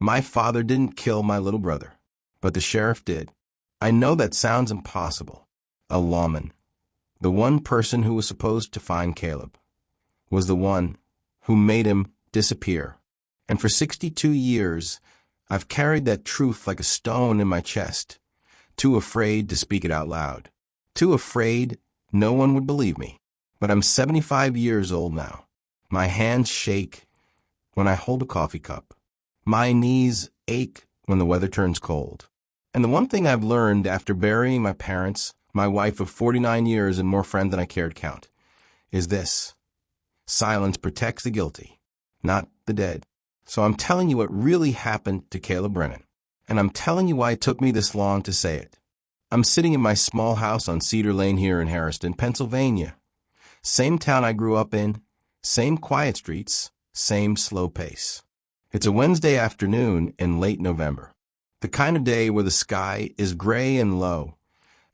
My father didn't kill my little brother, but the sheriff did. I know that sounds impossible. A lawman, the one person who was supposed to find Caleb, was the one who made him disappear. And for 62 years, I've carried that truth like a stone in my chest, too afraid to speak it out loud, too afraid no one would believe me. But I'm 75 years old now. My hands shake when I hold a coffee cup. My knees ache when the weather turns cold. And the one thing I've learned after burying my parents, my wife of 49 years and more friends than I care to count, is this: silence protects the guilty, not the dead. So I'm telling you what really happened to Caleb Brennan. And I'm telling you why it took me this long to say it. I'm sitting in my small house on Cedar Lane here in Harrison, Pennsylvania. Same town I grew up in, same quiet streets, same slow pace. It's a Wednesday afternoon in late November, the kind of day where the sky is gray and low,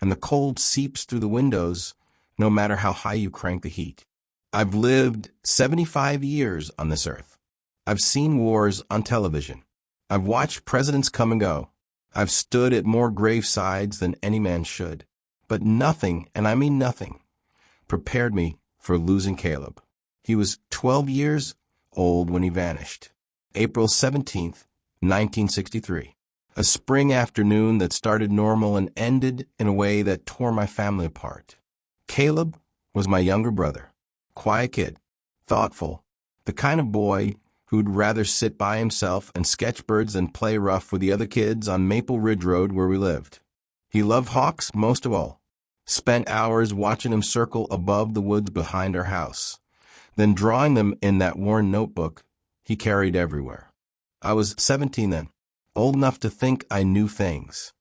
and the cold seeps through the windows no matter how high you crank the heat. I've lived 75 years on this earth. I've seen wars on television. I've watched presidents come and go. I've stood at more gravesides than any man should. But nothing, and I mean nothing, prepared me for losing Caleb. He was 12 years old when he vanished. April 17th, 1963. A spring afternoon that started normal and ended in a way that tore my family apart. Caleb was my younger brother. Quiet kid, thoughtful, the kind of boy who'd rather sit by himself and sketch birds than play rough with the other kids on Maple Ridge Road where we lived. He loved hawks most of all. Spent hours watching them circle above the woods behind our house, then drawing them in that worn notebook he carried everywhere. I was 17 then, old enough to think I knew things,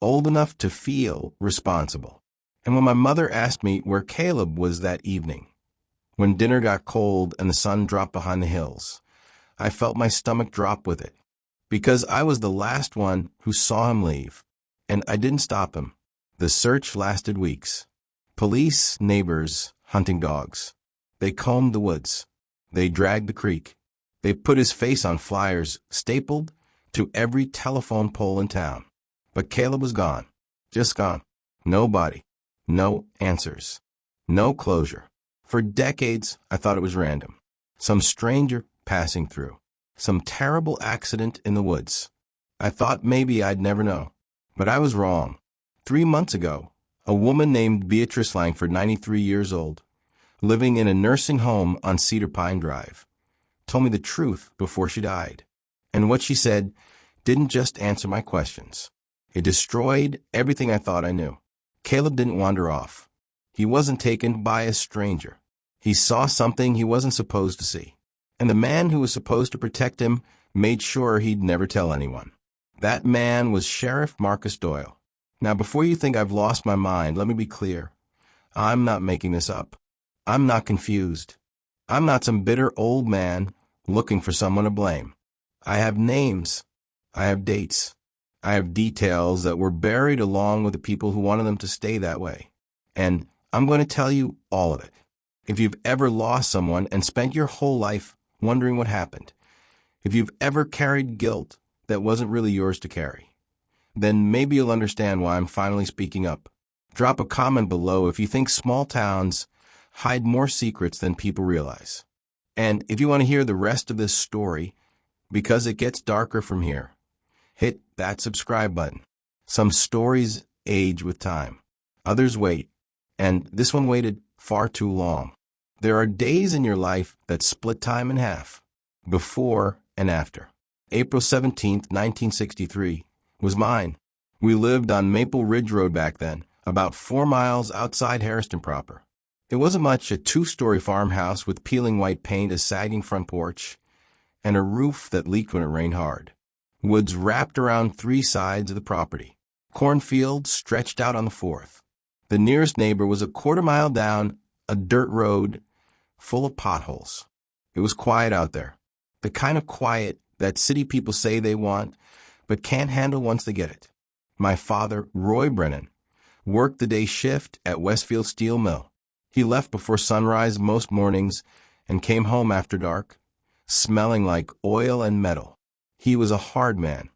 old enough to feel responsible. And when my mother asked me where Caleb was that evening, when dinner got cold and the sun dropped behind the hills, I felt my stomach drop with it, because I was the last one who saw him leave, and I didn't stop him. The search lasted weeks. Police, neighbors, hunting dogs. They combed the woods. They dragged the creek. They put his face on flyers stapled to every telephone pole in town. But Caleb was gone. Just gone. No body. No answers. No closure. For decades, I thought it was random. Some stranger passing through. Some terrible accident in the woods. I thought maybe I'd never know. But I was wrong. 3 months ago, a woman named Beatrice Langford, 93 years old, living in a nursing home on Cedar Pine Drive, told me the truth before she died. And what she said didn't just answer my questions. It destroyed everything I thought I knew. Caleb didn't wander off. He wasn't taken by a stranger. He saw something he wasn't supposed to see. And the man who was supposed to protect him made sure he'd never tell anyone. That man was Sheriff Marcus Doyle. Now, before you think I've lost my mind, let me be clear. I'm not making this up. I'm not confused. I'm not some bitter old man looking for someone to blame. I have names. I have dates. I have details that were buried along with the people who wanted them to stay that way. And I'm going to tell you all of it. If you've ever lost someone and spent your whole life wondering what happened, if you've ever carried guilt that wasn't really yours to carry, then maybe you'll understand why I'm finally speaking up. Drop a comment below if you think small towns hide more secrets than people realize. And if you want to hear the rest of this story, because it gets darker from here, hit that subscribe button. Some stories age with time. Others wait. And this one waited far too long. There are days in your life that split time in half, before and after. April 17th, 1963, was mine. We lived on Maple Ridge Road back then, about 4 miles outside Harrison proper. It wasn't much, a 2-story farmhouse with peeling white paint, a sagging front porch, and a roof that leaked when it rained hard. Woods wrapped around 3 sides of the property. Cornfields stretched out on the 4th. The nearest neighbor was a 1/4 mile down a dirt road full of potholes. It was quiet out there, the kind of quiet that city people say they want but can't handle once they get it. My father, Roy Brennan, worked the day shift at Westfield Steel Mill. He left before sunrise most mornings and came home after dark, smelling like oil and metal. He was a hard man.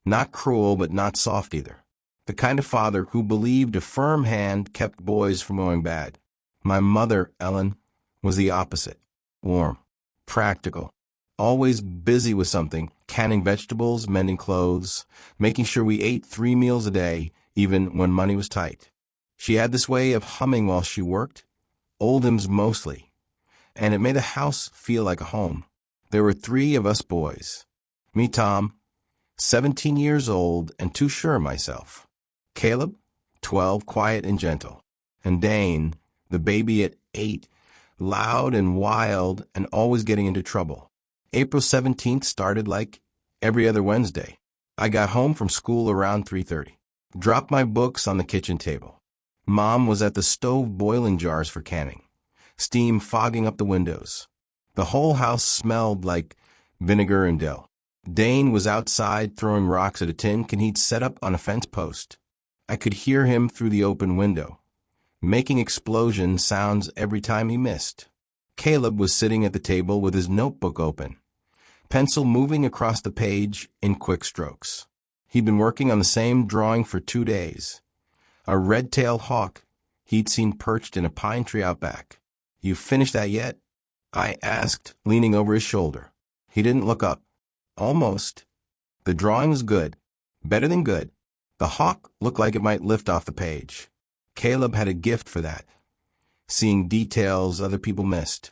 Not cruel, but not soft either. The kind of father who believed a firm hand kept boys from going bad. My mother, Ellen, was the opposite. Warm, practical, always busy with something, canning vegetables, mending clothes, making sure we ate 3 meals a day, even when money was tight. She had this way of humming while she worked, old hymns mostly, and it made the house feel like a home. There were 3 of us boys. Me, Tom, 17 years old and too sure of myself. Caleb, 12, quiet and gentle. And Dane, the baby at 8, loud and wild and always getting into trouble. April 17th started like every other Wednesday. I got home from school around 3:30. Dropped my books on the kitchen table. Mom was at the stove boiling jars for canning, steam fogging up the windows. The whole house smelled like vinegar and dill. Dane was outside throwing rocks at a tin can he'd set up on a fence post. I could hear him through the open window, making explosion sounds every time he missed. Caleb was sitting at the table with his notebook open, pencil moving across the page in quick strokes. He'd been working on the same drawing for 2 days. A red-tailed hawk he'd seen perched in a pine tree out back. "You finished that yet?" I asked, leaning over his shoulder. He didn't look up. "Almost. The drawing was good. Better than good." The hawk looked like it might lift off the page. Caleb had a gift for that, seeing details other people missed.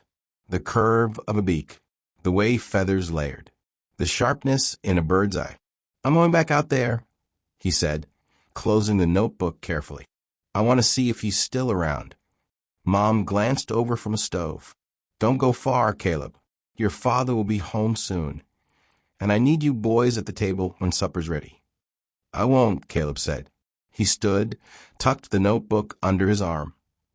The curve of a beak, the way feathers layered, the sharpness in a bird's eye. "I'm going back out there," he said, closing the notebook carefully. "I want to see if he's still around." Mom glanced over from a stove. "Don't go far, Caleb. Your father will be home soon, and I need you boys at the table when supper's ready." "I won't," Caleb said. He stood, tucked the notebook under his arm,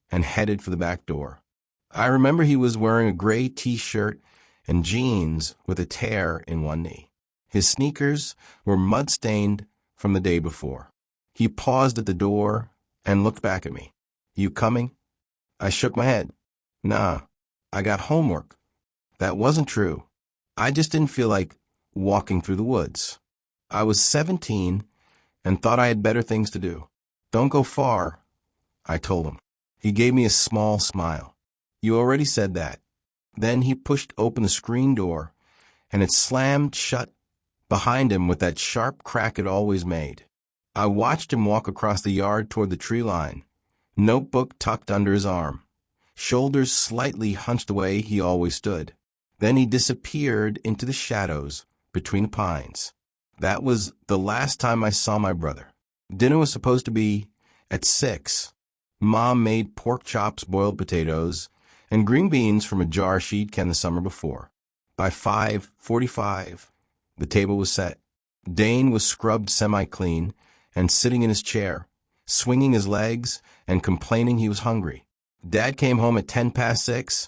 and headed for the back door. I remember he was wearing a gray t-shirt and jeans with a tear in one knee. His sneakers were mud-stained from the day before. He paused at the door and looked back at me. "You coming?" I shook my head. "Nah, I got homework." That wasn't true. I just didn't feel like walking through the woods. I was 17 and thought I had better things to do. "Don't go far," I told him. He gave me a small smile. "You already said that." Then he pushed open the screen door, and it slammed shut behind him with that sharp crack it always made. I watched him walk across the yard toward the tree line, notebook tucked under his arm, shoulders slightly hunched the way he always stood. Then he disappeared into the shadows between the pines. That was the last time I saw my brother. Dinner was supposed to be at 6. Mom made pork chops, boiled potatoes, and green beans from a jar she'd canned the summer before. By 5:45, the table was set. Dane was scrubbed semi-clean and sitting in his chair, swinging his legs and complaining he was hungry. Dad came home at 6:10,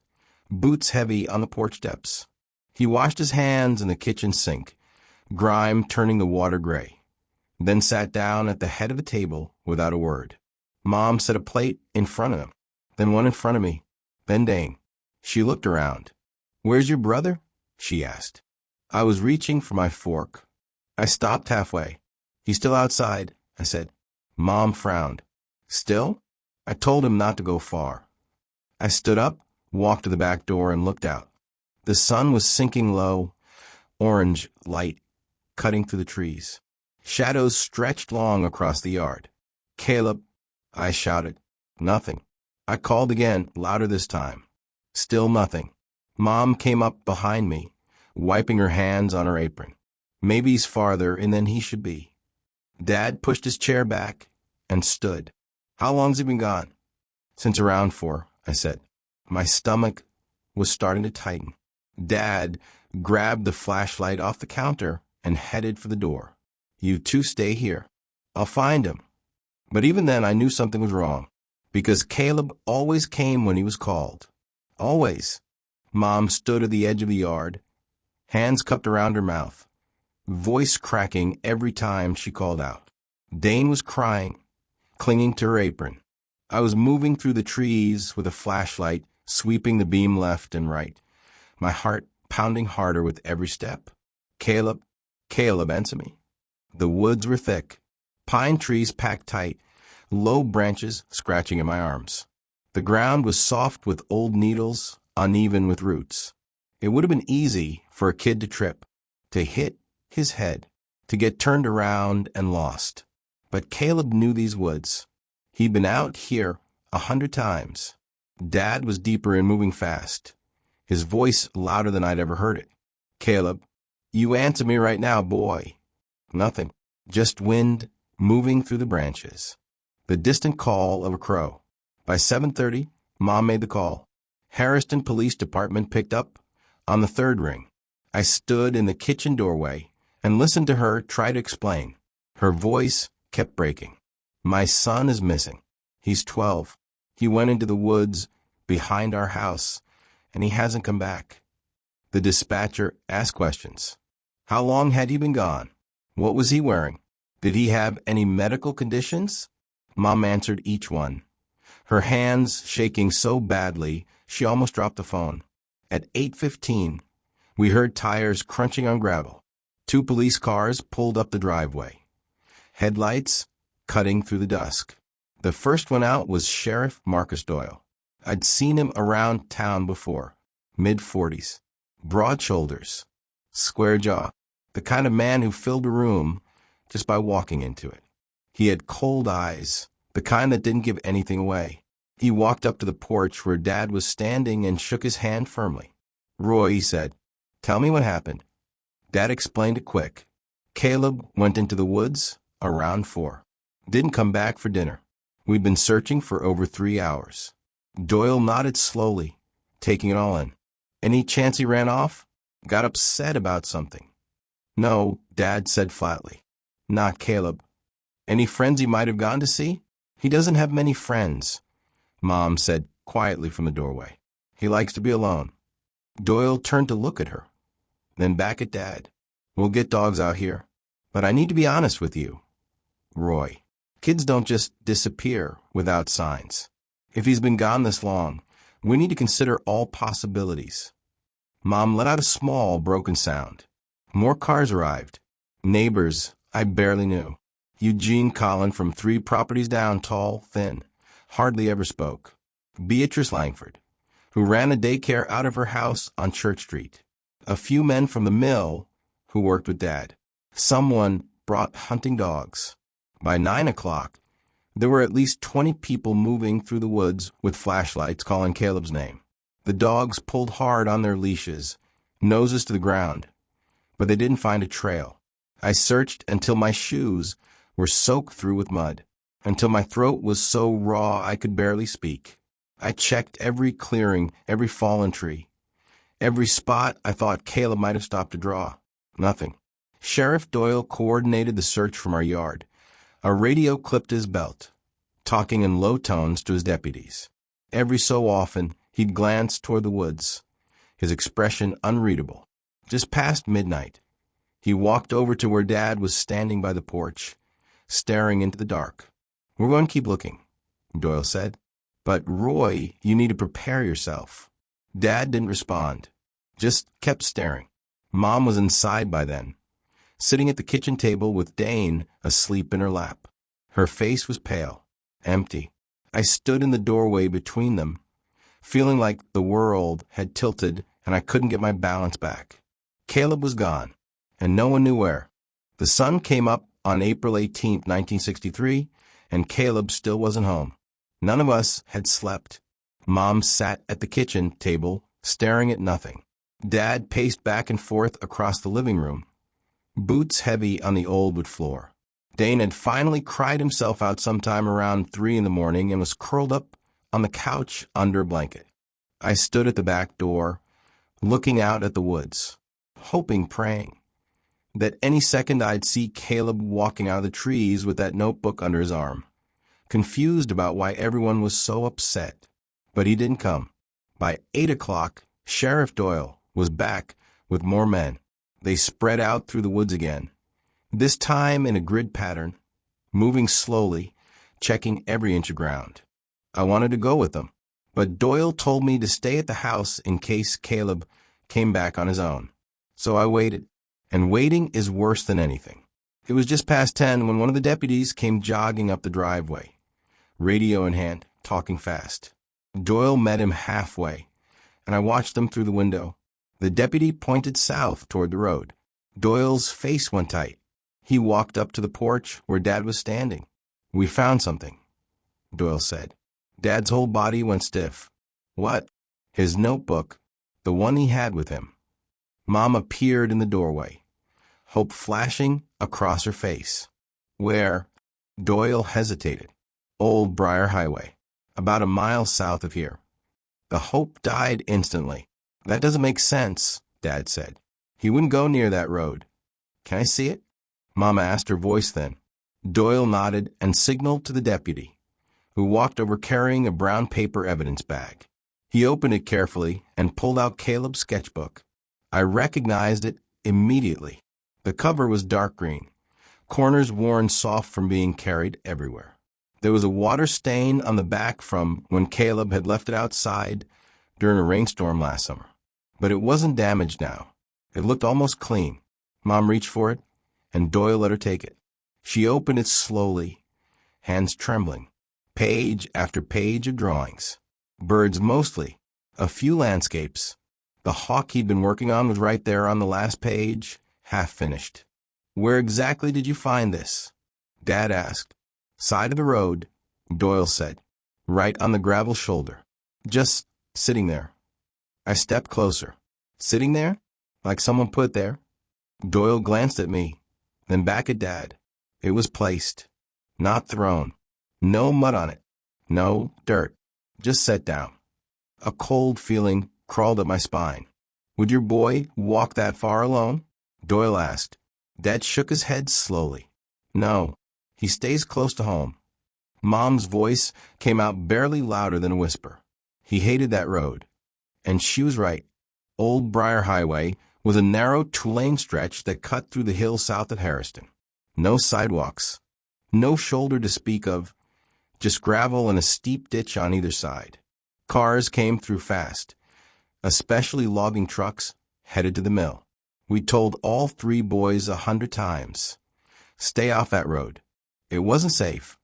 boots heavy on the porch steps. He washed his hands in the kitchen sink, grime turning the water gray, then sat down at the head of the table without a word. Mom set a plate in front of him, then one in front of me, then Dane. She looked around. "Where's your brother?" she asked. I was reaching for my fork. I stopped halfway. "He's still outside," I said. Mom frowned. "Still?" I told him not to go far. I stood up, walked to the back door, and looked out. The sun was sinking low, orange light cutting through the trees. Shadows stretched long across the yard. "Caleb," I shouted. Nothing. I called again, louder this time. Still nothing. Mom came up behind me, wiping her hands on her apron. "Maybe he's farther and then he should be." Dad pushed his chair back and stood. "How long's he been gone?" "Since around 4, I said. My stomach was starting to tighten. Dad grabbed the flashlight off the counter and headed for the door. "You two stay here. I'll find him." But even then I knew something was wrong, because Caleb always came when he was called. Always. Mom stood at the edge of the yard, hands cupped around her mouth, voice cracking every time she called out. Dane was crying, clinging to her apron. I was moving through the trees with a flashlight, sweeping the beam left and right, my heart pounding harder with every step. "Caleb, Caleb, answer me. The woods were thick, pine trees packed tight, low branches scratching at my arms. The ground was soft with old needles, uneven with roots. It would have been easy for a kid to trip, to hit his head, to get turned around and lost. But Caleb knew these woods. He'd been out here 100 times. Dad was deeper and moving fast, his voice louder than I'd ever heard it. Caleb, you answer me right now, boy. Nothing, just wind moving through the branches. The distant call of a crow. By 7:30, Mom made the call. Harriston Police Department picked up on the third ring. I stood in the kitchen doorway and listened to her try to explain. Her voice kept breaking. My son is missing. He's 12. He went into the woods behind our house, and he hasn't come back. The dispatcher asked questions. How long had he been gone? What was he wearing? Did he have any medical conditions? Mom answered each one, her hands shaking so badly she almost dropped the phone. At 8:15, we heard tires crunching on gravel. 2 police cars pulled up the driveway, headlights cutting through the dusk. The first one out was Sheriff Marcus Doyle. I'd seen him around town before, mid-40s, broad shoulders, square jaw, the kind of man who filled a room just by walking into it. He had cold eyes, the kind that didn't give anything away. He walked up to the porch where Dad was standing and shook his hand firmly. Roy, he said, tell me what happened. Dad explained it quick. Caleb went into the woods around 4. Didn't come back for dinner. We'd been searching for over 3 hours. Doyle nodded slowly, taking it all in. Any chance he ran off? Got upset about something? No, Dad said flatly. Not Caleb. Any friends he might have gone to see? He doesn't have many friends, Mom said quietly from the doorway. He likes to be alone. Doyle turned to look at her, then back at Dad. We'll get dogs out here, but I need to be honest with you. Roy, kids don't just disappear without signs. If he's been gone this long, we need to consider all possibilities. Mom let out a small, broken sound. More cars arrived. Neighbors I barely knew. Eugene Collin from 3 properties down, tall, thin, hardly ever spoke. Beatrice Langford, who ran a daycare out of her house on Church Street. A few men from the mill who worked with Dad. Someone brought hunting dogs. By 9 o'clock, there were at least 20 people moving through the woods with flashlights calling Caleb's name. The dogs pulled hard on their leashes, noses to the ground, but they didn't find a trail. I searched until my shoes were soaked through with mud, until my throat was so raw I could barely speak. I checked every clearing, every fallen tree, every spot I thought Caleb might have stopped to draw. Nothing. Sheriff Doyle coordinated the search from our yard. A radio clipped his belt, talking in low tones to his deputies. Every so often, he'd glance toward the woods, his expression unreadable. Just past midnight, he walked over to where Dad was standing by the porch, staring into the dark. We're going to keep looking, Doyle said. But Roy, you need to prepare yourself. Dad didn't respond, just kept staring. Mom was inside by then, sitting at the kitchen table with Dane asleep in her lap. Her face was pale, empty. I stood in the doorway between them, feeling like the world had tilted and I couldn't get my balance back. Caleb was gone, and no one knew where. The sun came up on April 18, 1963, and Caleb still wasn't home. None of us had slept. Mom sat at the kitchen table, staring at nothing. Dad paced back and forth across the living room, boots heavy on the old wood floor. Dane had finally cried himself out sometime around 3 in the morning and was curled up on the couch under a blanket. I stood at the back door, looking out at the woods, hoping, praying, that any second I'd see Caleb walking out of the trees with that notebook under his arm, confused about why everyone was so upset. But he didn't come. By 8 o'clock, Sheriff Doyle was back with more men. They spread out through the woods again, this time in a grid pattern, moving slowly, checking every inch of ground. I wanted to go with them, but Doyle told me to stay at the house in case Caleb came back on his own. So I waited, And waiting is worse than anything. It was just past 10 when one of the deputies came jogging up the driveway, radio in hand, talking fast. Doyle met him halfway, and I watched him through the window. The deputy pointed south toward the road. Doyle's face went tight. He walked up to the porch where Dad was standing. "We found something," Doyle said. Dad's whole body went stiff. "What?" "His notebook, the one he had with him." Mom appeared in the doorway, hope flashing across her face. "Where?" Doyle hesitated. "Old Briar Highway, about a mile south of here." The hope died instantly. "That doesn't make sense," Dad said. "He wouldn't go near that road." "Can I see it?" Mom asked, her voice thin. Doyle nodded and signaled to the deputy, who walked over carrying a brown paper evidence bag. He opened it carefully and pulled out Caleb's sketchbook. I recognized it immediately. The cover was dark green, corners worn soft from being carried everywhere. There was a water stain on the back from when Caleb had left it outside during a rainstorm last summer. But it wasn't damaged now. It looked almost clean. Mom reached for it, and Doyle let her take it. She opened it slowly, hands trembling. Page after page of drawings. Birds mostly, a few landscapes. The hawk he'd been working on was right there on the last page, half finished. "Where exactly did you find this?" Dad asked. "Side of the road," Doyle said. "Right on the gravel shoulder. Just sitting there." I stepped closer. "Sitting there? Like someone put there?" Doyle glanced at me, then back at Dad. It was placed, not thrown. No mud on it. No dirt. Just set down. A cold feeling crawled up my spine. "Would your boy walk that far alone?" Doyle asked. Dad shook his head slowly. "No, he stays close to home." Mom's voice came out barely louder than a whisper. "He hated that road." And she was right. Old Briar Highway was a narrow two-lane stretch that cut through the hills south of Harriston. No sidewalks. No shoulder to speak of. Just gravel and a steep ditch on either side. Cars came through fast, especially logging trucks headed to the mill. We told all three boys 100 times, "Stay off that road." It wasn't safe.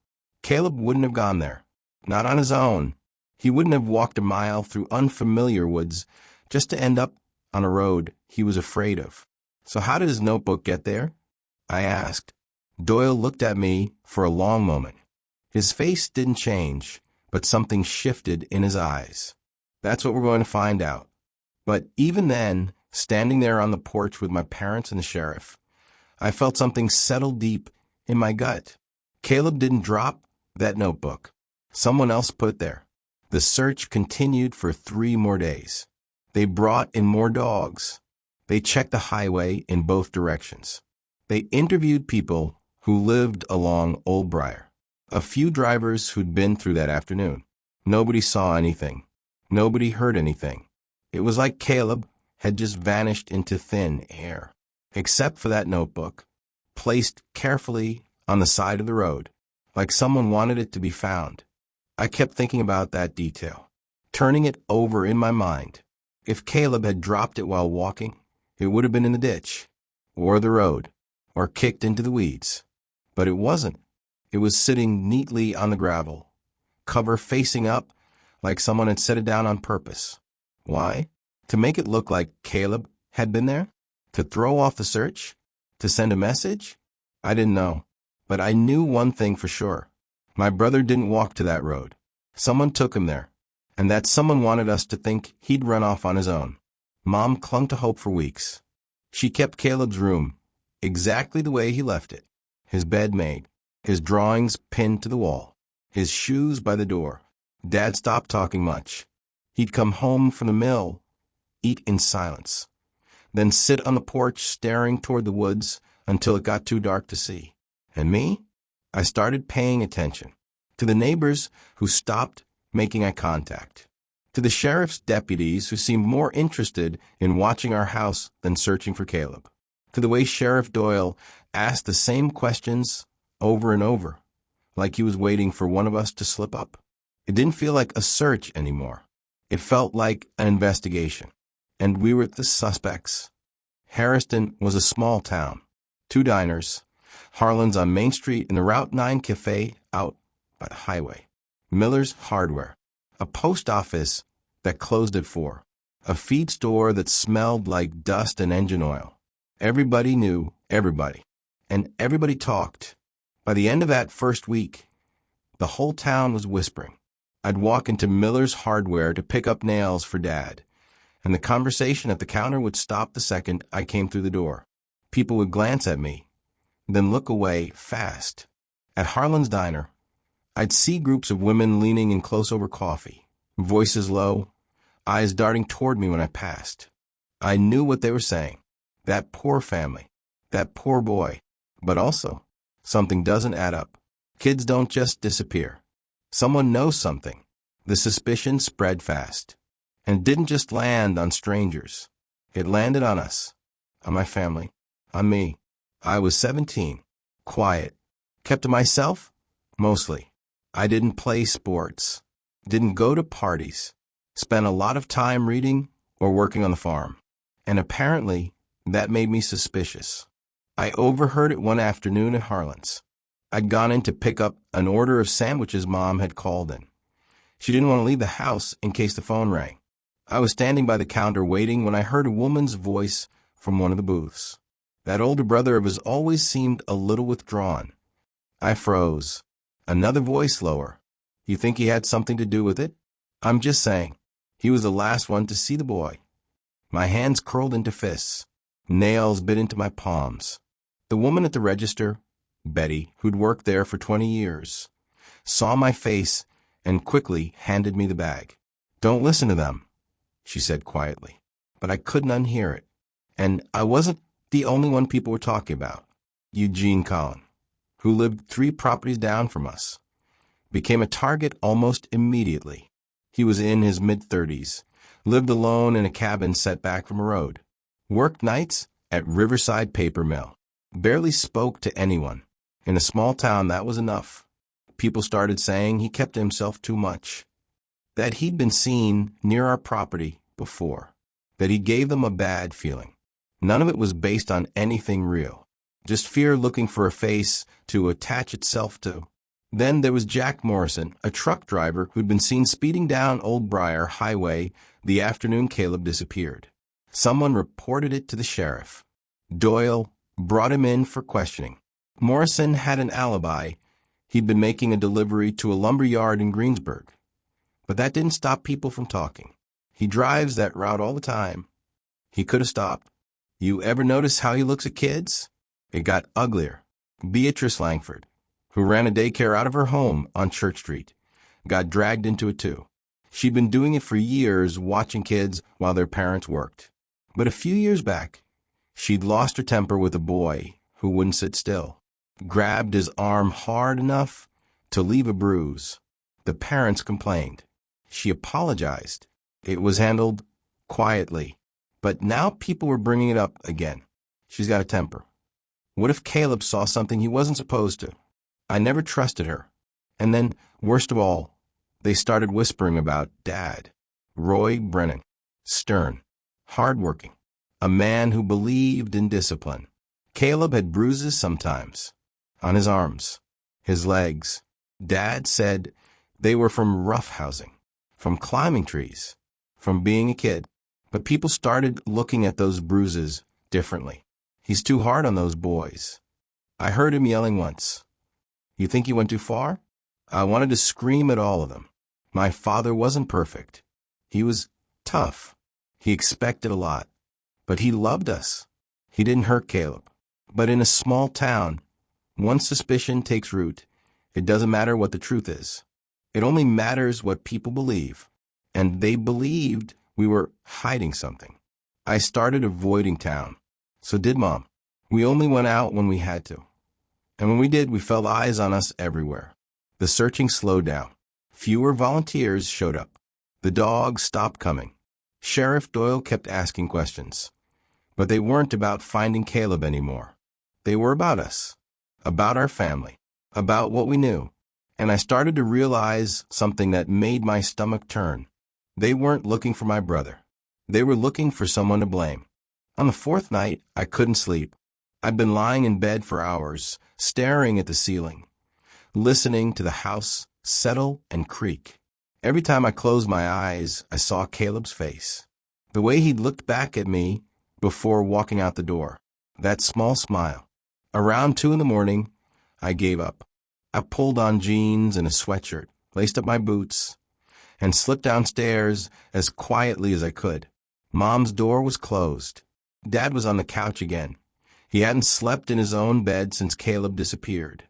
Caleb wouldn't have gone there. Not on his own. He wouldn't have walked a mile through unfamiliar woods just to end up on a road he was afraid of. "So how did his notebook get there?" I asked. Doyle looked at me for a long moment. His face didn't change, but something shifted in his eyes. "That's what we're going to find out." But even then, standing there on the porch with my parents and the sheriff, I felt something settle deep in my gut. Caleb didn't drop that notebook. Someone else put it there. The search continued for 3 more days. They brought in more dogs. They checked the highway in both directions. They interviewed people who lived along Old Briar. A few drivers who'd been through that afternoon. Nobody saw anything. Nobody heard anything. It was like Caleb had just vanished into thin air, except for that notebook, placed carefully on the side of the road, like someone wanted it to be found. I kept thinking about that detail, turning it over in my mind. If Caleb had dropped it while walking, it would have been in the ditch, or the road, or kicked into the weeds. But it wasn't. It was sitting neatly on the gravel, cover facing up, like someone had set it down on purpose. Why? To make it look like Caleb had been there? To throw off the search? To send a message? I didn't know. But I knew one thing for sure. My brother didn't walk to that road. Someone took him there, and that someone wanted us to think he'd run off on his own. Mom clung to hope for weeks. She kept Caleb's room exactly the way he left it. His bed made, his drawings pinned to the wall, his shoes by the door. Dad stopped talking much. He'd come home from the mill, eat in silence, then sit on the porch staring toward the woods until it got too dark to see. And me? I started paying attention. To the neighbors who stopped making eye contact. To the sheriff's deputies who seemed more interested in watching our house than searching for Caleb. To the way Sheriff Doyle asked the same questions over and over, like he was waiting for one of us to slip up. It didn't feel like a search anymore. It felt like an investigation. And we were the suspects. Harriston was a small town. 2 diners, Harlan's on Main Street and the Route 9 Cafe out by the highway. Miller's Hardware, a post office that closed at 4, a feed store that smelled like dust and engine oil. Everybody knew everybody, and everybody talked. By the end of that first week, the whole town was whispering. I'd walk into Miller's Hardware to pick up nails for Dad, and the conversation at the counter would stop the second I came through the door. People would glance at me, then look away fast. At Harlan's Diner, I'd see groups of women leaning in close over coffee, voices low, eyes darting toward me when I passed. I knew what they were saying. That poor family, that poor boy. But also, something doesn't add up. Kids don't just disappear. Someone knows something. The suspicion spread fast. And it didn't just land on strangers. It landed on us, on my family, on me. I was 17, quiet, kept to myself, mostly. I didn't play sports, didn't go to parties, spent a lot of time reading or working on the farm. And apparently, that made me suspicious. I overheard it one afternoon at Harlan's. I'd gone in to pick up an order of sandwiches Mom had called in. She didn't want to leave the house in case the phone rang. I was standing by the counter waiting when I heard a woman's voice from one of the booths. That older brother of his always seemed a little withdrawn. I froze. Another voice lower. You think he had something to do with it? I'm just saying. He was the last one to see the boy. My hands curled into fists. Nails bit into my palms. The woman at the register, Betty, who'd worked there for 20 years, saw my face and quickly handed me the bag. Don't listen to them, she said quietly. But I couldn't unhear it. And I wasn't the only one people were talking about. Eugene Collin, who lived 3 properties down from us, became a target almost immediately. He was in his mid-30s, lived alone in a cabin set back from a road, worked nights at Riverside Paper Mill, barely spoke to anyone. In a small town, that was enough. People started saying he kept to himself too much, that he'd been seen near our property before, that he gave them a bad feeling. None of it was based on anything real, just fear looking for a face to attach itself to. Then there was Jack Morrison, a truck driver who'd been seen speeding down Old Briar Highway the afternoon Caleb disappeared. Someone reported it to the sheriff. Doyle brought him in for questioning. Morrison had an alibi. He'd been making a delivery to a lumber yard in Greensburg. But that didn't stop people from talking. He drives that route all the time. He could have stopped. You ever notice how he looks at kids? It got uglier. Beatrice Langford, who ran a daycare out of her home on Church Street, got dragged into it too. She'd been doing it for years, watching kids while their parents worked. But a few years back, she'd lost her temper with a boy who wouldn't sit still, grabbed his arm hard enough to leave a bruise. The parents complained. She apologized. It was handled quietly. But now people were bringing it up again. She's got a temper. What if Caleb saw something he wasn't supposed to? I never trusted her. And then, worst of all, they started whispering about Dad. Roy Brennan. Stern. Hardworking. A man who believed in discipline. Caleb had bruises sometimes. On his arms. His legs. Dad said they were from roughhousing. From climbing trees. From being a kid. But people started looking at those bruises differently. He's too hard on those boys. I heard him yelling once. You think he went too far? I wanted to scream at all of them. My father wasn't perfect. He was tough. He expected a lot. But he loved us. He didn't hurt Caleb. But in a small town, once suspicion takes root, it doesn't matter what the truth is. It only matters what people believe. And they believed we were hiding something. I started avoiding town. So did Mom. We only went out when we had to. And when we did, we felt eyes on us everywhere. The searching slowed down. Fewer volunteers showed up. The dogs stopped coming. Sheriff Doyle kept asking questions. But they weren't about finding Caleb anymore. They were about us. About our family. About what we knew. And I started to realize something that made my stomach turn. They weren't looking for my brother. They were looking for someone to blame. On the fourth night, I couldn't sleep. I'd been lying in bed for hours, staring at the ceiling, listening to the house settle and creak. Every time I closed my eyes, I saw Caleb's face. The way he'd looked back at me before walking out the door. That small smile. Around 2 in the morning, I gave up. I pulled on jeans and a sweatshirt, laced up my boots, and slipped downstairs as quietly as I could. Mom's door was closed. Dad was on the couch again. He hadn't slept in his own bed since Caleb disappeared.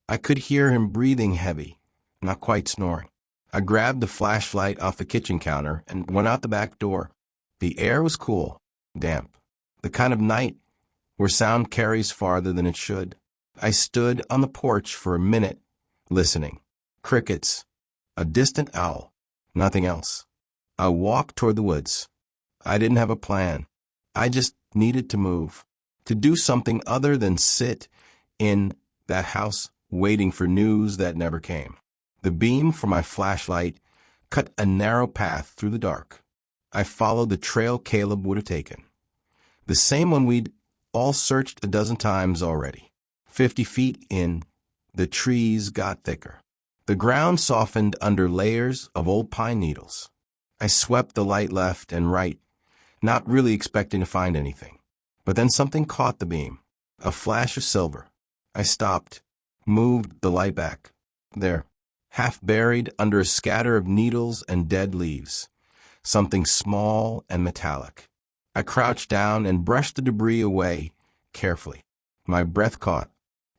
I could hear him breathing heavy, not quite snoring. I grabbed the flashlight off the kitchen counter and went out the back door. The air was cool, damp, the kind of night where sound carries farther than it should. I stood on the porch for a minute, listening. Crickets, a distant owl, nothing else. I walked toward the woods. I didn't have a plan. I just needed to move, to do something other than sit in that house waiting for news that never came. The beam from my flashlight cut a narrow path through the dark. I followed the trail Caleb would have taken, the same one we'd all searched a dozen times already. 50 feet in, the trees got thicker. The ground softened under layers of old pine needles. I swept the light left and right, not really expecting to find anything. But then something caught the beam, a flash of silver. I stopped, moved the light back. There, half buried under a scatter of needles and dead leaves, something small and metallic. I crouched down and brushed the debris away carefully. My breath caught.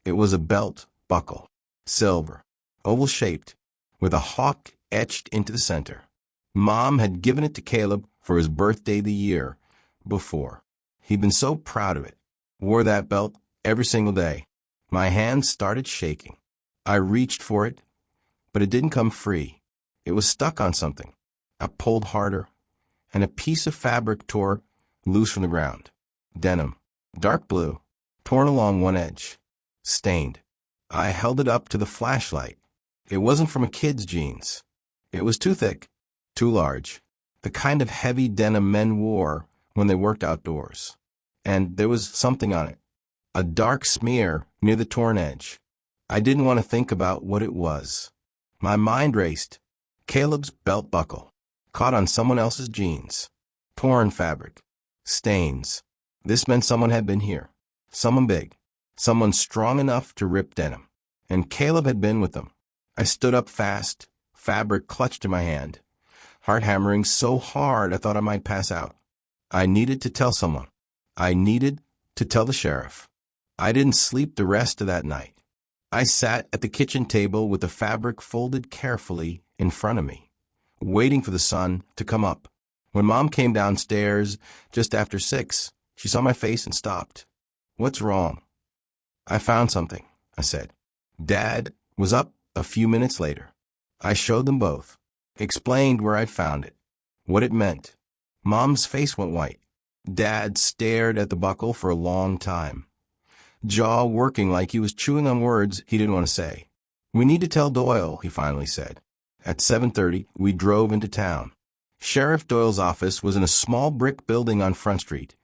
It was a belt buckle, silver, oval-shaped, with a hawk etched into the center. Mom had given it to Caleb for his birthday the year before. He'd been so proud of it, wore that belt every single day. My hands started shaking. I reached for it, but it didn't come free. It was stuck on something. I pulled harder, and a piece of fabric tore loose from the ground. Denim, dark blue, torn along one edge, stained. I held it up to the flashlight. It wasn't from a kid's jeans. It was too thick, too large, the kind of heavy denim men wore when they worked outdoors. And there was something on it, a dark smear near the torn edge. I didn't want to think about what it was. My mind raced. Caleb's belt buckle, caught on someone else's jeans. Torn fabric. Stains. This meant someone had been here. Someone big. Someone strong enough to rip denim. And Caleb had been with them. I stood up fast, fabric clutched in my hand, heart hammering so hard I thought I might pass out. I needed to tell someone. I needed to tell the sheriff. I didn't sleep the rest of that night. I sat at the kitchen table with the fabric folded carefully in front of me, waiting for the sun to come up. When Mom came downstairs just after 6, she saw my face and stopped. "What's wrong?" "I found something," I said. Dad was up a few minutes later. I showed them both, explained where I'd found it, what it meant. Mom's face went white. Dad stared at the buckle for a long time, jaw working like he was chewing on words he didn't want to say. "We need to tell Doyle," he finally said. At 7:30, we drove into town. Sheriff Doyle's office was in a small brick building on Front Street,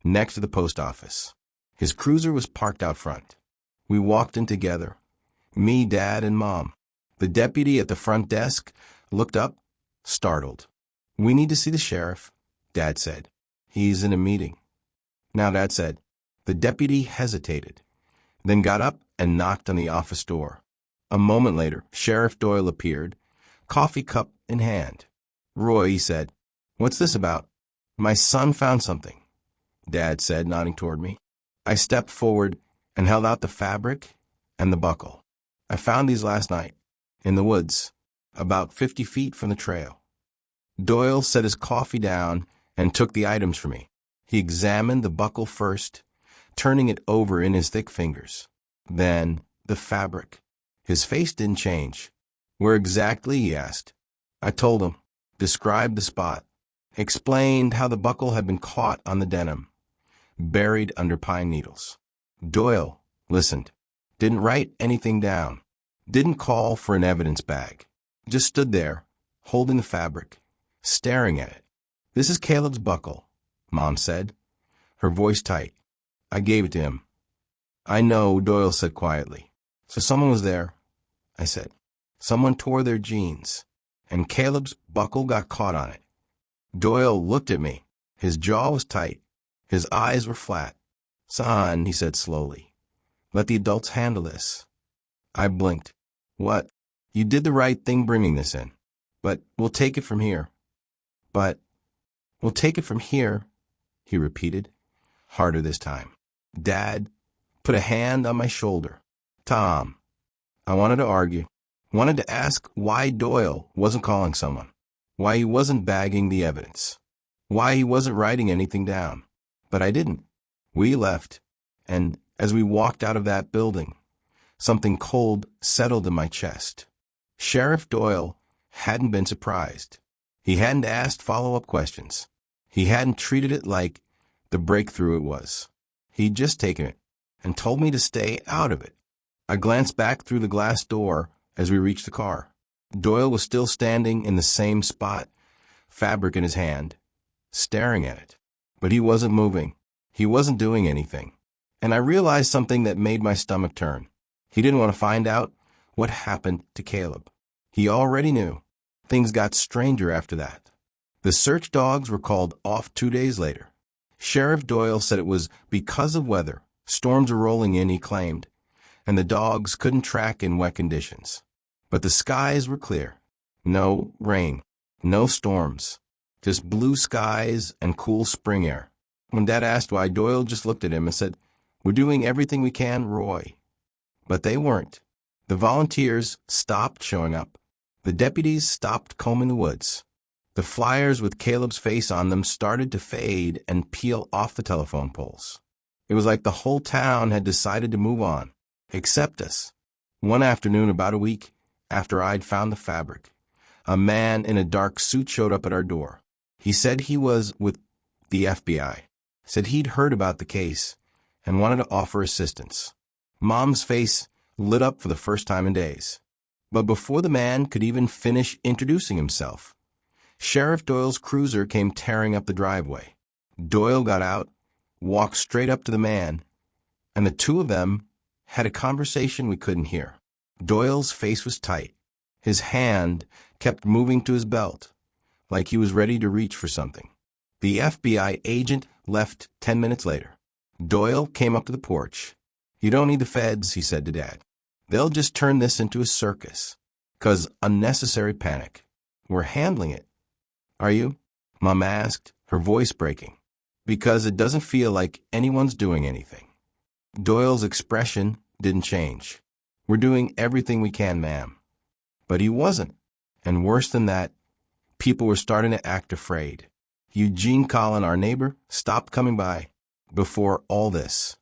next to the post office. His cruiser was parked out front. We walked in together, me, Dad, and Mom. The deputy at the front desk looked up, startled. "We need to see the sheriff," Dad said. "He's in a meeting." "Now," Dad said. The deputy hesitated, then got up and knocked on the office door. A moment later, Sheriff Doyle appeared, coffee cup in hand. "Roy," he said, "what's this about?" "My son found something," Dad said, nodding toward me. I stepped forward and held out the fabric and the buckle. "I found these last night, in the woods, about 50 feet from the trail." Doyle set his coffee down and took the items from me. He examined the buckle first, turning it over in his thick fingers. Then the fabric. His face didn't change. "Where exactly?" he asked. I told him, described the spot, explained how the buckle had been caught on the denim, buried under pine needles. Doyle listened, didn't write anything down, didn't call for an evidence bag, just stood there, holding the fabric, staring at it. "This is Caleb's buckle," Mom said. her voice tight. I gave it to him. I know, Doyle said quietly. So someone was there, I said. Someone tore their jeans, and Caleb's buckle got caught on it. Doyle looked at me. His jaw was tight. His eyes were flat. Son, he said slowly, let the adults handle this. I blinked. What? You did the right thing bringing this in. But we'll take it from here. But we'll take it from here, he repeated, harder this time. Dad put a hand on my shoulder. Tom, I wanted to argue, wanted to ask why Doyle wasn't calling someone, why he wasn't bagging the evidence, why he wasn't writing anything down. But I didn't. We left, and as we walked out of that building, something cold settled in my chest. Sheriff Doyle hadn't been surprised. He hadn't asked follow-up questions. He hadn't treated it like the breakthrough it was. He'd just taken it and told me to stay out of it. I glanced back through the glass door as we reached the car. Doyle was still standing in the same spot, fabric in his hand, staring at it. But he wasn't moving. He wasn't doing anything. And I realized something that made my stomach turn. He didn't want to find out what happened to Caleb. He already knew. Things got stranger after that. The search dogs were called off 2 days later. Sheriff Doyle said it was because of weather. Storms were rolling in, he claimed, and the dogs couldn't track in wet conditions. But the skies were clear. No rain, no storms, just blue skies and cool spring air. When Dad asked why, Doyle just looked at him and said, "We're doing everything we can, Roy." But they weren't. The volunteers stopped showing up. The deputies stopped combing the woods. The flyers with Caleb's face on them started to fade and peel off the telephone poles. It was like the whole town had decided to move on, except us. One afternoon, about a week after I'd found the fabric, a man in a dark suit showed up at our door. He said he was with the FBI, said he'd heard about the case and wanted to offer assistance. Mom's face lit up for the first time in days. But before the man could even finish introducing himself, Sheriff Doyle's cruiser came tearing up the driveway. Doyle got out, walked straight up to the man, and the two of them had a conversation we couldn't hear. Doyle's face was tight. His hand kept moving to his belt, like he was ready to reach for something. The FBI agent left 10 minutes later. Doyle came up to the porch. "You don't need the feds," he said to Dad. "They'll just turn this into a circus. 'Cause unnecessary panic. We're handling it." "Are you?" Mom asked, her voice breaking. "Because it doesn't feel like anyone's doing anything." Doyle's expression didn't change. "We're doing everything we can, ma'am." But he wasn't. And worse than that, people were starting to act afraid. Eugene Collin, our neighbor, stopped coming by. Before all this,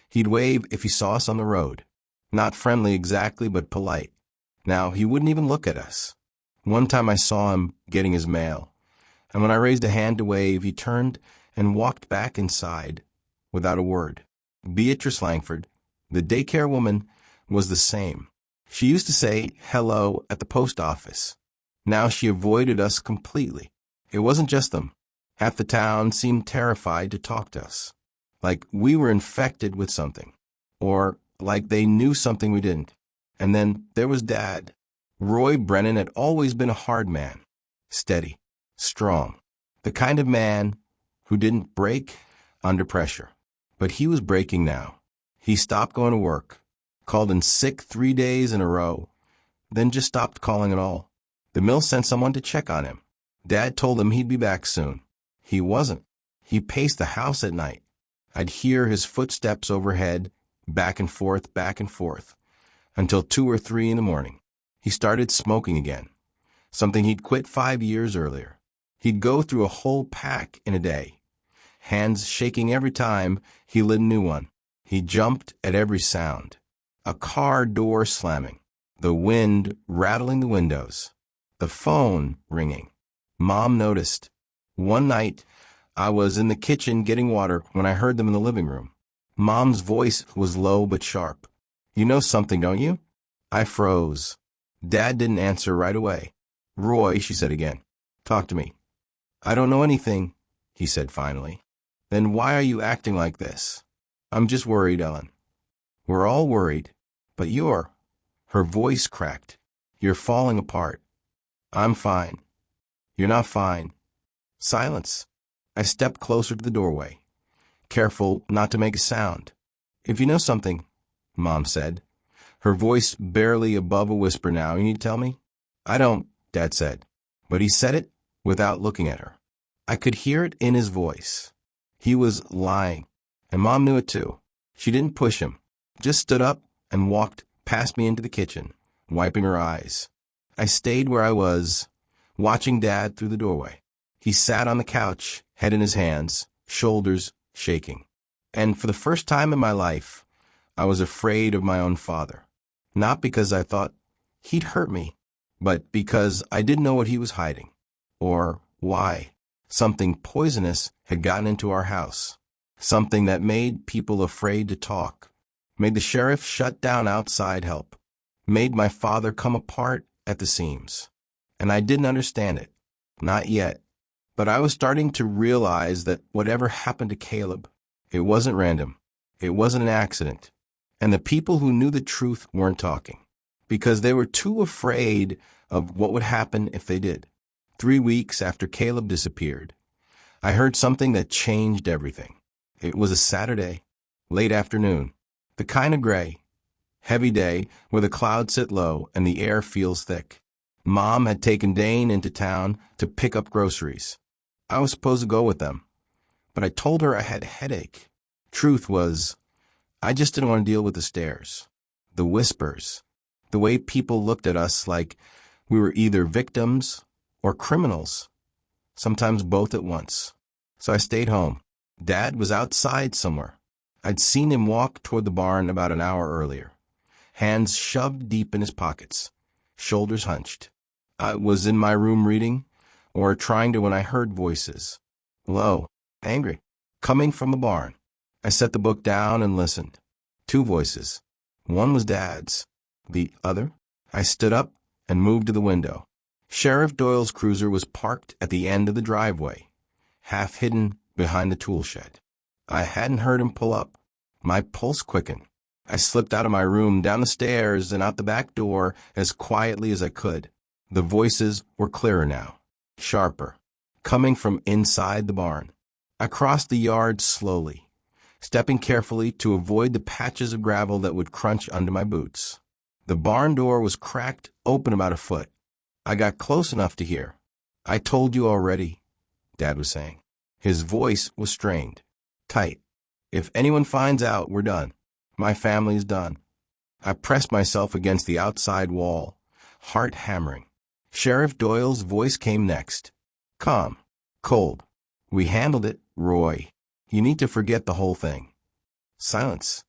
he'd wave if he saw us on the road. Not friendly exactly, but polite. Now, he wouldn't even look at us. One time I saw him getting his mail, and when I raised a hand to wave, he turned and walked back inside without a word. Beatrice Langford, the daycare woman, was the same. She used to say hello at the post office. Now she avoided us completely. It wasn't just them. Half the town seemed terrified to talk to us, like we were infected with something, or like they knew something we didn't. And then there was Dad. Roy Brennan had always been a hard man, steady, strong, the kind of man who didn't break under pressure. But he was breaking now. He stopped going to work, called in sick 3 days in a row, then just stopped calling at all. The mill sent someone to check on him. Dad told him he'd be back soon. He wasn't. He paced the house at night. I'd hear his footsteps overhead, back and forth, until 2 or 3 in the morning. He started smoking again, something he'd quit 5 years earlier. He'd go through a whole pack in a day, hands shaking every time he lit a new one. He jumped at every sound. A car door slamming, the wind rattling the windows, the phone ringing. Mom noticed. One night, I was in the kitchen getting water when I heard them in the living room. Mom's voice was low but sharp. "You know something, don't you?" I froze. Dad didn't answer right away. "Roy," she said again, "talk to me." "I don't know anything," he said finally. Then why are you acting like this? I'm just worried, Ellen. We're all worried, but you're... Her voice cracked. You're falling apart. I'm fine. You're not fine. Silence. I stepped closer to the doorway, careful not to make a sound. If you know something, Mom said, her voice barely above a whisper now, you need to tell me? I don't, Dad said, but he said it without looking at her. I could hear it in his voice. He was lying, and Mom knew it too. She didn't push him, just stood up and walked past me into the kitchen, wiping her eyes. I stayed where I was, watching Dad through the doorway. He sat on the couch, head in his hands, shoulders shaking. And for the first time in my life, I was afraid of my own father. Not because I thought he'd hurt me, but because I didn't know what he was hiding, or why. Something poisonous had gotten into our house. Something that made people afraid to talk, made the sheriff shut down outside help, made my father come apart at the seams. And I didn't understand it. Not yet. But I was starting to realize that whatever happened to Caleb, it wasn't random. It wasn't an accident. And the people who knew the truth weren't talking, because they were too afraid of what would happen if they did. 3 weeks after Caleb disappeared, I heard something that changed everything. It was a Saturday, late afternoon, the kind of gray, heavy day where the clouds sit low and the air feels thick. Mom had taken Dane into town to pick up groceries. I was supposed to go with them, but I told her I had a headache. Truth was, I just didn't want to deal with the stares, the whispers, the way people looked at us like we were either victims or criminals, sometimes both at once. So I stayed home. Dad was outside somewhere. I'd seen him walk toward the barn about an hour earlier, hands shoved deep in his pockets, shoulders hunched. I was in my room reading, or trying to, when I heard voices, low, angry, coming from the barn. I set the book down and listened. 2 voices. One was Dad's. The other? I stood up and moved to the window. Sheriff Doyle's cruiser was parked at the end of the driveway, half hidden behind the tool shed. I hadn't heard him pull up. My pulse quickened. I slipped out of my room, down the stairs, and out the back door as quietly as I could. The voices were clearer now, sharper, coming from inside the barn. I crossed the yard slowly, stepping carefully to avoid the patches of gravel that would crunch under my boots. The barn door was cracked open about a foot. I got close enough to hear. I told you already, Dad was saying. His voice was strained, tight. If anyone finds out, we're done. My family's done. I pressed myself against the outside wall, heart hammering. Sheriff Doyle's voice came next. Calm, cold. We handled it, Roy. You need to forget the whole thing. Silence.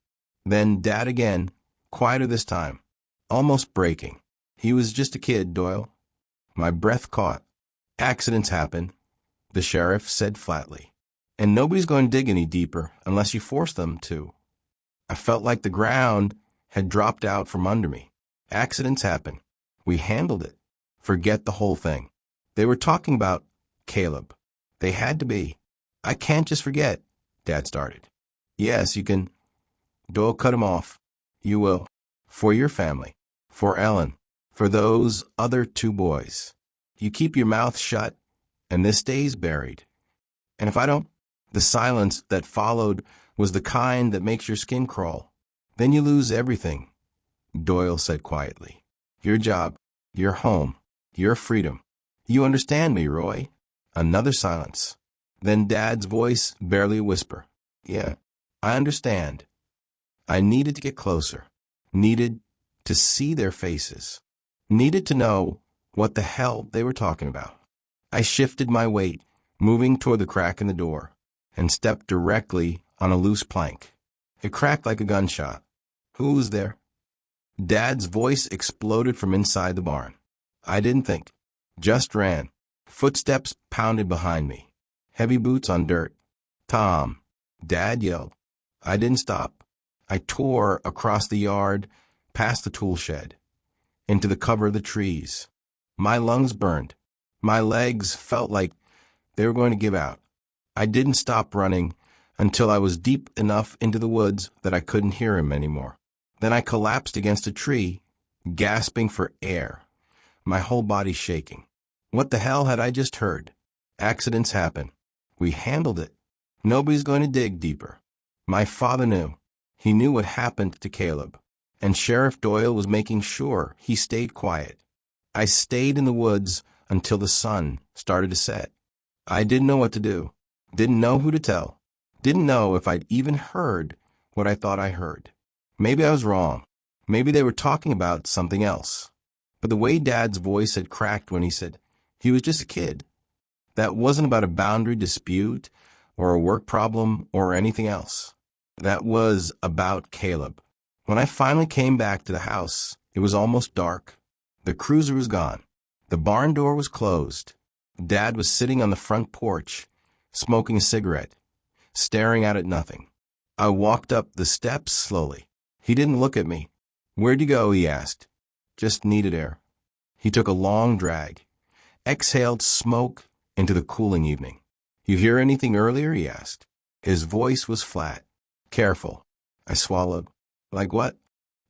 Then Dad again, quieter this time, almost breaking. He was just a kid, Doyle. My breath caught. Accidents happen, the sheriff said flatly. And nobody's going to dig any deeper unless you force them to. I felt like the ground had dropped out from under me. Accidents happen. We handled it. Forget the whole thing. They were talking about Caleb. They had to be. I can't just forget, Dad started. Yes, you can. Doyle cut him off. You will. For your family. For Ellen. For those other 2 boys. You keep your mouth shut, and this stays buried. And if I don't? The silence that followed was the kind that makes your skin crawl. Then you lose everything, Doyle said quietly. Your job, your home, your freedom. You understand me, Roy? Another silence. Then Dad's voice, barely a whisper. Yeah, I understand. I needed to get closer. Needed to see their faces. Needed to know what the hell they were talking about. I shifted my weight, moving toward the crack in the door, and stepped directly on a loose plank. It cracked like a gunshot. Who was there? Dad's voice exploded from inside the barn. I didn't think. Just ran. Footsteps pounded behind me. Heavy boots on dirt. Tom. Dad yelled. I didn't stop. I tore across the yard, past the tool shed, into the cover of the trees. My lungs burned. My legs felt like they were going to give out. I didn't stop running until I was deep enough into the woods that I couldn't hear him anymore. Then I collapsed against a tree, gasping for air, my whole body shaking. What the hell had I just heard? Accidents happen. We handled it. Nobody's going to dig deeper. My father knew. He knew what happened to Caleb, and Sheriff Doyle was making sure he stayed quiet. I stayed in the woods until the sun started to set. I didn't know what to do, didn't know who to tell, didn't know if I'd even heard what I thought I heard. Maybe I was wrong. Maybe they were talking about something else. But the way Dad's voice had cracked when he said he was just a kid, that wasn't about a boundary dispute or a work problem or anything else. That was about Caleb. When I finally came back to the house, it was almost dark. The cruiser was gone. The barn door was closed. Dad was sitting on the front porch, smoking a cigarette, staring out at nothing. I walked up the steps slowly. He didn't look at me. "Where'd you go?" he asked. "Just needed air." He took a long drag, exhaled smoke into the cooling evening. "You hear anything earlier?" he asked. His voice was flat. "Careful." I swallowed. "Like what?"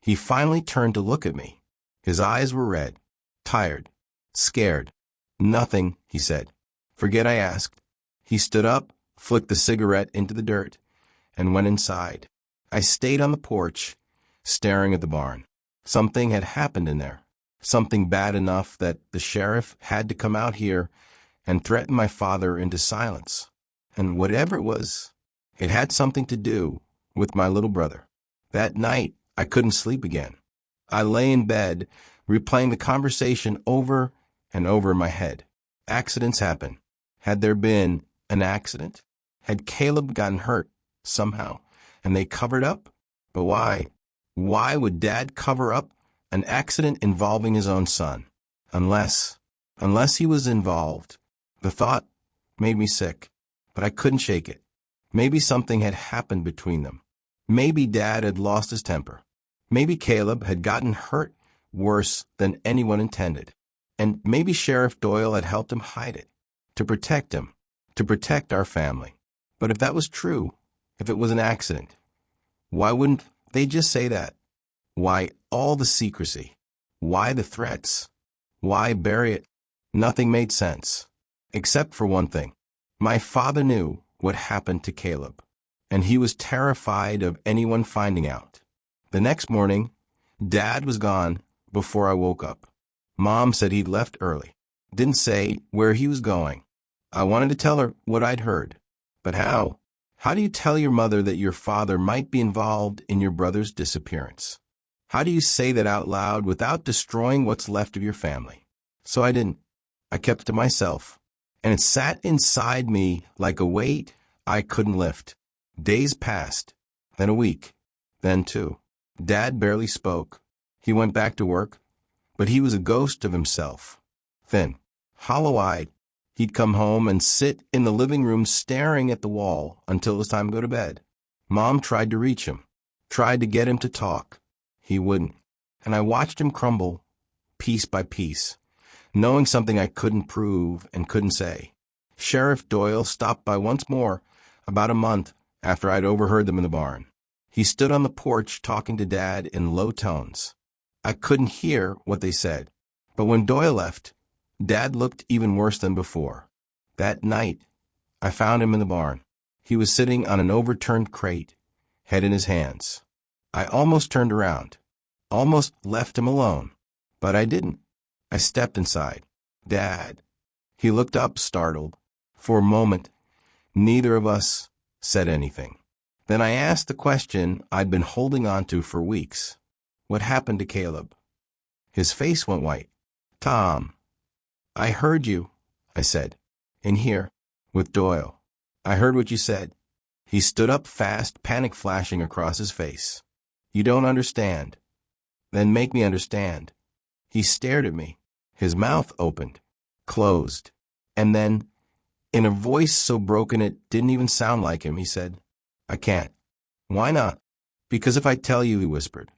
He finally turned to look at me. His eyes were red, tired, scared. "Nothing," he said. "Forget I asked." He stood up, flicked the cigarette into the dirt, and went inside. I stayed on the porch, staring at the barn. Something had happened in there. Something bad enough that the sheriff had to come out here and threaten my father into silence. And whatever it was, it had something to do with my little brother. That night, I couldn't sleep again. I lay in bed, replaying the conversation over and over in my head. Accidents happen. Had there been an accident? Had Caleb gotten hurt somehow, and they covered up? But why? Why would Dad cover up an accident involving his own son? Unless he was involved. The thought made me sick, but I couldn't shake it. Maybe something had happened between them. Maybe Dad had lost his temper. Maybe Caleb had gotten hurt worse than anyone intended. And maybe Sheriff Doyle had helped him hide it, to protect him, to protect our family. But if that was true, if it was an accident, why wouldn't they just say that? Why all the secrecy? Why the threats? Why bury it? Nothing made sense, except for one thing. My father knew what happened to Caleb, and he was terrified of anyone finding out. The next morning, Dad was gone before I woke up. Mom said he'd left early. Didn't say where he was going. I wanted to tell her what I'd heard. But how? How do you tell your mother that your father might be involved in your brother's disappearance? How do you say that out loud without destroying what's left of your family? So I didn't. I kept it to myself. And it sat inside me like a weight I couldn't lift. Days passed, then a week, then two. Dad barely spoke. He went back to work, but he was a ghost of himself. Thin, hollow-eyed, he'd come home and sit in the living room staring at the wall until it was time to go to bed. Mom tried to reach him, tried to get him to talk. He wouldn't. And I watched him crumble, piece by piece, knowing something I couldn't prove and couldn't say. Sheriff Doyle stopped by once more, about a month after I'd overheard them in the barn. He stood on the porch talking to Dad in low tones. I couldn't hear what they said. But when Doyle left, Dad looked even worse than before. That night, I found him in the barn. He was sitting on an overturned crate, head in his hands. I almost turned around, almost left him alone, but I didn't. I stepped inside. "Dad." He looked up, startled. For a moment, neither of us said anything. Then I asked the question I'd been holding on to for weeks. What happened to Caleb? His face went white. "Tom, I heard you," I said. "In here, with Doyle. I heard what you said." He stood up fast, panic flashing across his face. "You don't understand." "Then make me understand." He stared at me. His mouth opened, closed, and then, in a voice so broken it didn't even sound like him, he said, "I can't." "Why not?" "Because if I tell you," he whispered,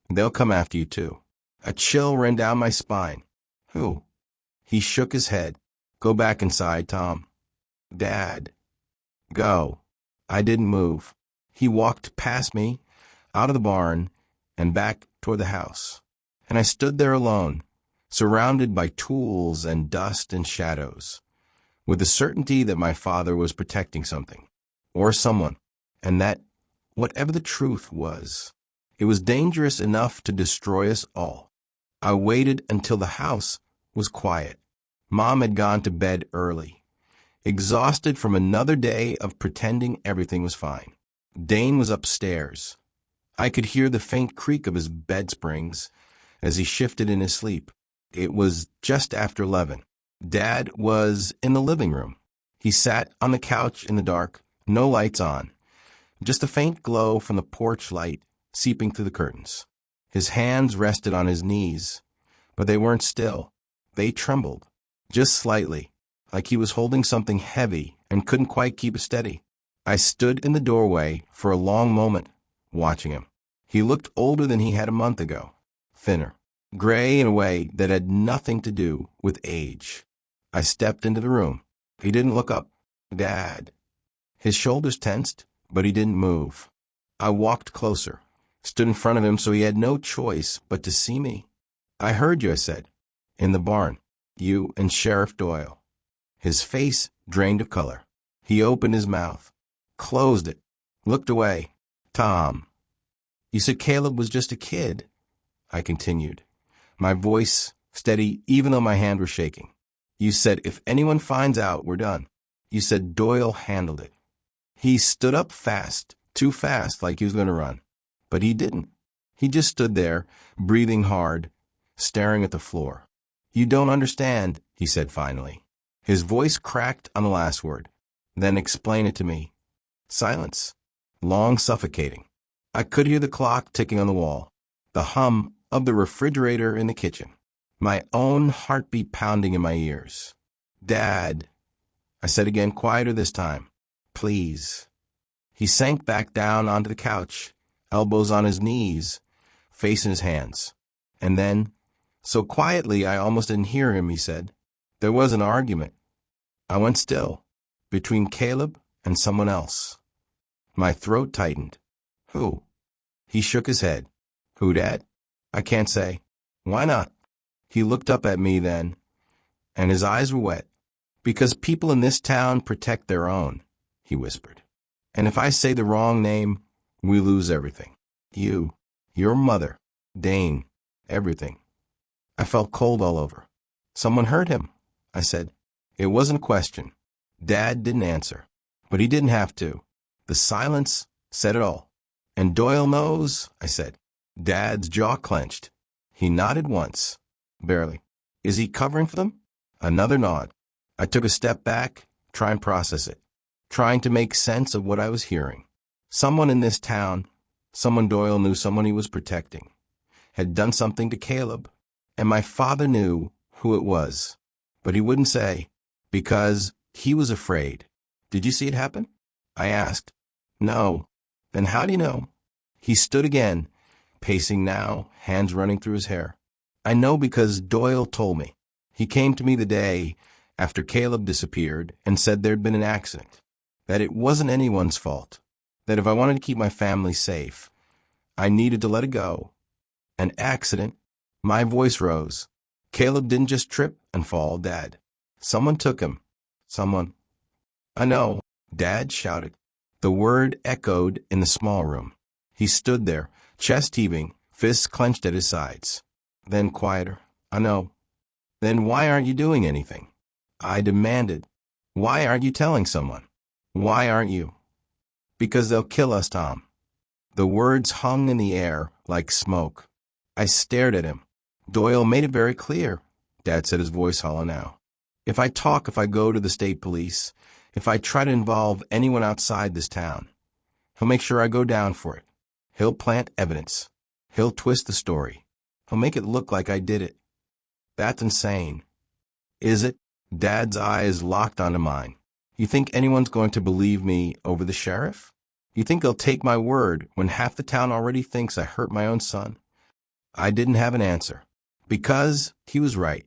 "they'll come after you too." A chill ran down my spine. "Who?" He shook his head. "Go back inside, Tom." "Dad." "Go." I didn't move. He walked past me, out of the barn, and back toward the house. And I stood there alone, surrounded by tools and dust and shadows, with the certainty that my father was protecting something, or someone, and that, whatever the truth was, it was dangerous enough to destroy us all. I waited until the house was quiet. Mom had gone to bed early, exhausted from another day of pretending everything was fine. Dane was upstairs. I could hear the faint creak of his bed springs as he shifted in his sleep. It was just after 11. Dad was in the living room. He sat on the couch in the dark, no lights on, just a faint glow from the porch light seeping through the curtains. His hands rested on his knees, but they weren't still. They trembled, just slightly, like he was holding something heavy and couldn't quite keep it steady. I stood in the doorway for a long moment, watching him. He looked older than he had a month ago, thinner, gray in a way that had nothing to do with age. I stepped into the room. He didn't look up. Dad. His shoulders tensed, but he didn't move. I walked closer, stood in front of him so he had no choice but to see me. I heard you, I said. In the barn. You and Sheriff Doyle. His face drained of color. He opened his mouth, closed it, looked away. Tom. You said Caleb was just a kid, I continued, my voice steady even though my hand was shaking. You said if anyone finds out, we're done. You said Doyle handled it. He stood up fast, too fast, like he was going to run. But he didn't. He just stood there, breathing hard, staring at the floor. You don't understand, he said finally. His voice cracked on the last word. Then explain it to me. Silence. Long, suffocating. I could hear the clock ticking on the wall, the hum of the refrigerator in the kitchen, my own heartbeat pounding in my ears. Dad, I said again, quieter this time. Please. He sank back down onto the couch, elbows on his knees, face in his hands. And then, so quietly I almost didn't hear him, he said, there was an argument. I went still, between Caleb and someone else. My throat tightened. Who? He shook his head. Who, Dad? I can't say. Why not? He looked up at me then, and his eyes were wet. Because people in this town protect their own, he whispered. And if I say the wrong name, we lose everything. You, your mother, Dane, everything. I felt cold all over. Someone hurt him, I said. It wasn't a question. Dad didn't answer, but he didn't have to. The silence said it all. And Doyle knows, I said. Dad's jaw clenched. He nodded once, barely. Is he covering for them? Another nod. I took a step back, trying to process it, trying to make sense of what I was hearing. Someone in this town, someone Doyle knew, someone he was protecting, had done something to Caleb, and my father knew who it was, but he wouldn't say, because he was afraid. Did you see it happen? I asked. No. Then how do you know? He stood again, pacing now, hands running through his hair. I know because Doyle told me. He came to me the day after Caleb disappeared and said there'd been an accident, that it wasn't anyone's fault, that if I wanted to keep my family safe, I needed to let it go. An accident? My voice rose. Caleb didn't just trip and fall, Dad. Someone took him. Someone. I know, Dad shouted. The word echoed in the small room. He stood there, chest heaving, fists clenched at his sides. Then quieter. I know. Then why aren't you doing anything? I demanded. Why aren't you telling someone? Why aren't you? Because they'll kill us, Tom. The words hung in the air like smoke. I stared at him. Doyle made it very clear, Dad said, his voice hollow now. If I talk, if I go to the state police, if I try to involve anyone outside this town, he'll make sure I go down for it. He'll plant evidence. He'll twist the story. He'll make it look like I did it. That's insane. Is it? Dad's eyes locked onto mine. You think anyone's going to believe me over the sheriff? You think they'll take my word when half the town already thinks I hurt my own son? I didn't have an answer. Because he was right.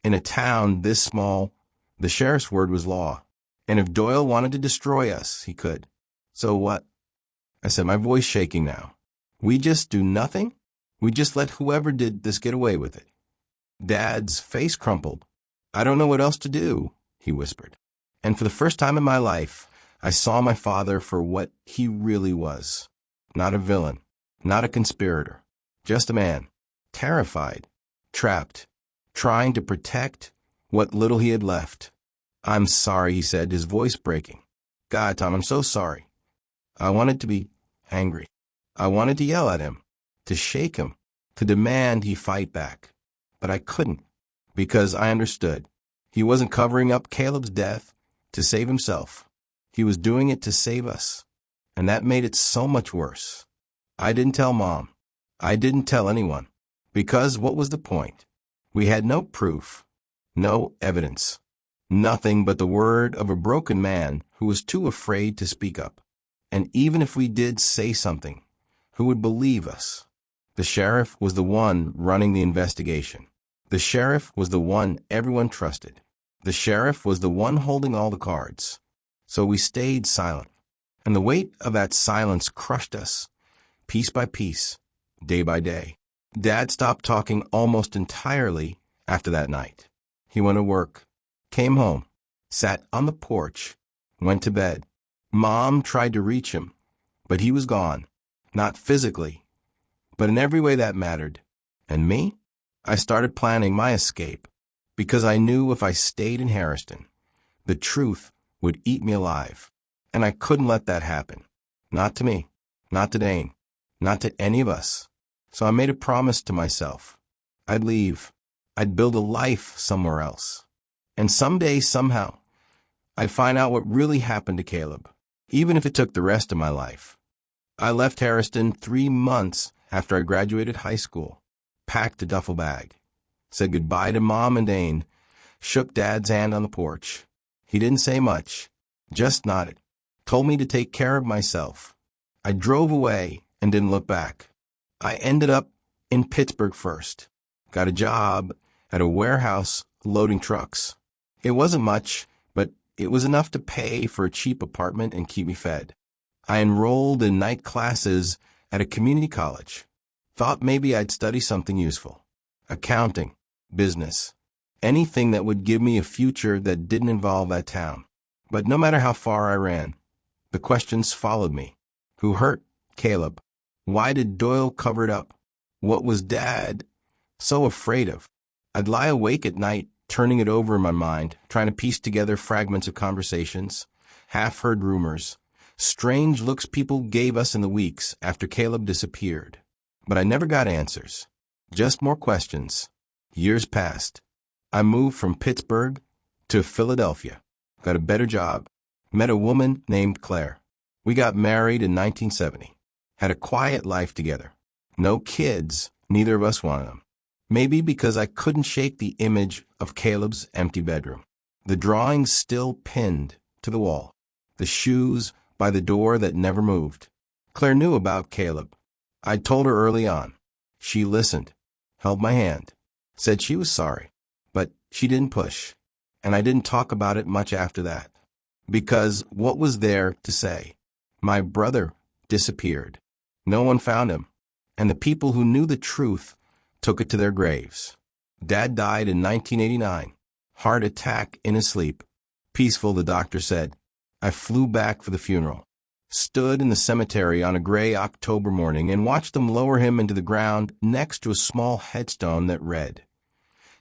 In a town this small, the sheriff's word was law. And if Doyle wanted to destroy us, he could. So what? I said, my voice shaking now. We just do nothing? We just let whoever did this get away with it. Dad's face crumpled. I don't know what else to do, he whispered. And for the first time in my life, I saw my father for what he really was. Not a villain, not a conspirator, just a man, terrified, trapped, trying to protect what little he had left. I'm sorry, he said, his voice breaking. God, Tom, I'm so sorry. I wanted to be angry. I wanted to yell at him, to shake him, to demand he fight back. But I couldn't, because I understood. He wasn't covering up Caleb's death to save himself. He was doing it to save us. And that made it so much worse. I didn't tell Mom. I didn't tell anyone. Because what was the point? We had no proof, no evidence, nothing but the word of a broken man who was too afraid to speak up. And even if we did say something, who would believe us? The sheriff was the one running the investigation. The sheriff was the one everyone trusted. The sheriff was the one holding all the cards. So we stayed silent. And the weight of that silence crushed us, piece by piece, day by day. Dad stopped talking almost entirely after that night. He went to work, came home, sat on the porch, went to bed. Mom tried to reach him, but he was gone, not physically, but in every way that mattered. And me? I started planning my escape, because I knew if I stayed in Harrison, the truth would eat me alive. And I couldn't let that happen. Not to me, not to Dane, not to any of us. So I made a promise to myself. I'd leave. I'd build a life somewhere else. And someday, somehow, I'd find out what really happened to Caleb, even if it took the rest of my life. I left Harrison 3 months after I graduated high school, packed a duffel bag, said goodbye to Mom and Dane, shook Dad's hand on the porch. He didn't say much, just nodded, told me to take care of myself. I drove away and didn't look back. I ended up in Pittsburgh first, got a job at a warehouse loading trucks. It wasn't much, but it was enough to pay for a cheap apartment and keep me fed. I enrolled in night classes at a community college. Thought maybe I'd study something useful. Accounting, business, anything that would give me a future that didn't involve that town. But no matter how far I ran, the questions followed me. Who hurt Caleb? Why did Doyle cover it up? What was Dad so afraid of? I'd lie awake at night, turning it over in my mind, trying to piece together fragments of conversations, half-heard rumors, strange looks people gave us in the weeks after Caleb disappeared. But I never got answers, just more questions. Years passed. I moved from Pittsburgh to Philadelphia, got a better job, met a woman named Claire. We got married in 1970, had a quiet life together. No kids, neither of us wanted them. Maybe because I couldn't shake the image of Caleb's empty bedroom. The drawings still pinned to the wall. The shoes by the door that never moved. Claire knew about Caleb. I'd told her early on. She listened, held my hand, said she was sorry, but she didn't push. And I didn't talk about it much after that. Because what was there to say? My brother disappeared. No one found him. And the people who knew the truth took it to their graves. Dad died in 1989. Heart attack in his sleep. Peaceful, the doctor said. I flew back for the funeral. Stood in the cemetery on a gray October morning and watched them lower him into the ground next to a small headstone that read,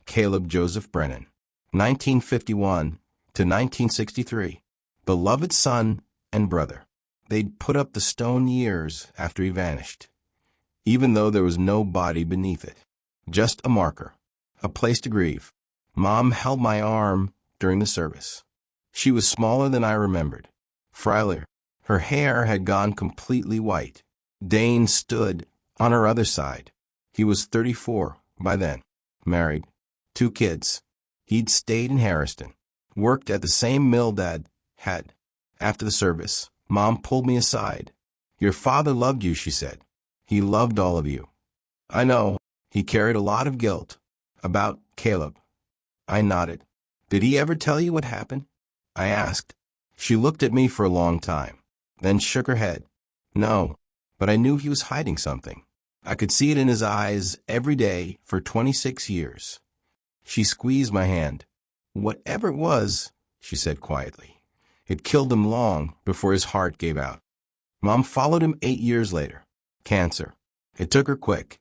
Caleb Joseph Brennan, 1951 to 1963, beloved son and brother. They'd put up the stone years after he vanished, even though there was no body beneath it. Just a marker, a place to grieve. Mom held my arm during the service. She was smaller than I remembered, frailer. Her hair had gone completely white. Dane stood on her other side. He was 34 by then, married, 2 kids. He'd stayed in Harrison, worked at the same mill Dad had. After the service, Mom pulled me aside. Your father loved you, she said. He loved all of you. I know. He carried a lot of guilt about Caleb. I nodded. Did he ever tell you what happened? I asked. She looked at me for a long time. then shook her head. No, but I knew he was hiding something. I could see it in his eyes every day for 26 years. She squeezed my hand. Whatever it was, she said quietly, it killed him long before his heart gave out. Mom followed him 8 years later. Cancer. It took her quick.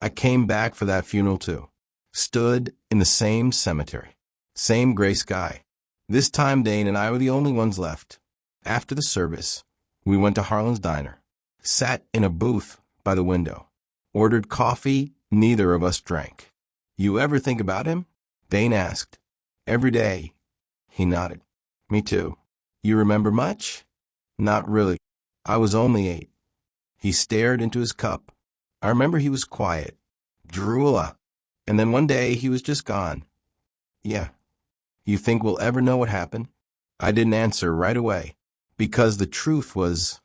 I came back for that funeral too. Stood in the same cemetery. Same gray sky. This time Dane and I were the only ones left. After the service, we went to Harlan's Diner. Sat in a booth by the window. Ordered coffee neither of us drank. You ever think about him? Dane asked. Every day. He nodded. Me too. You remember much? Not really. I was only 8. He stared into his cup. I remember he was quiet. Drew a lot. And then one day he was just gone. Yeah. You think we'll ever know what happened? I didn't answer right away, because the truth was,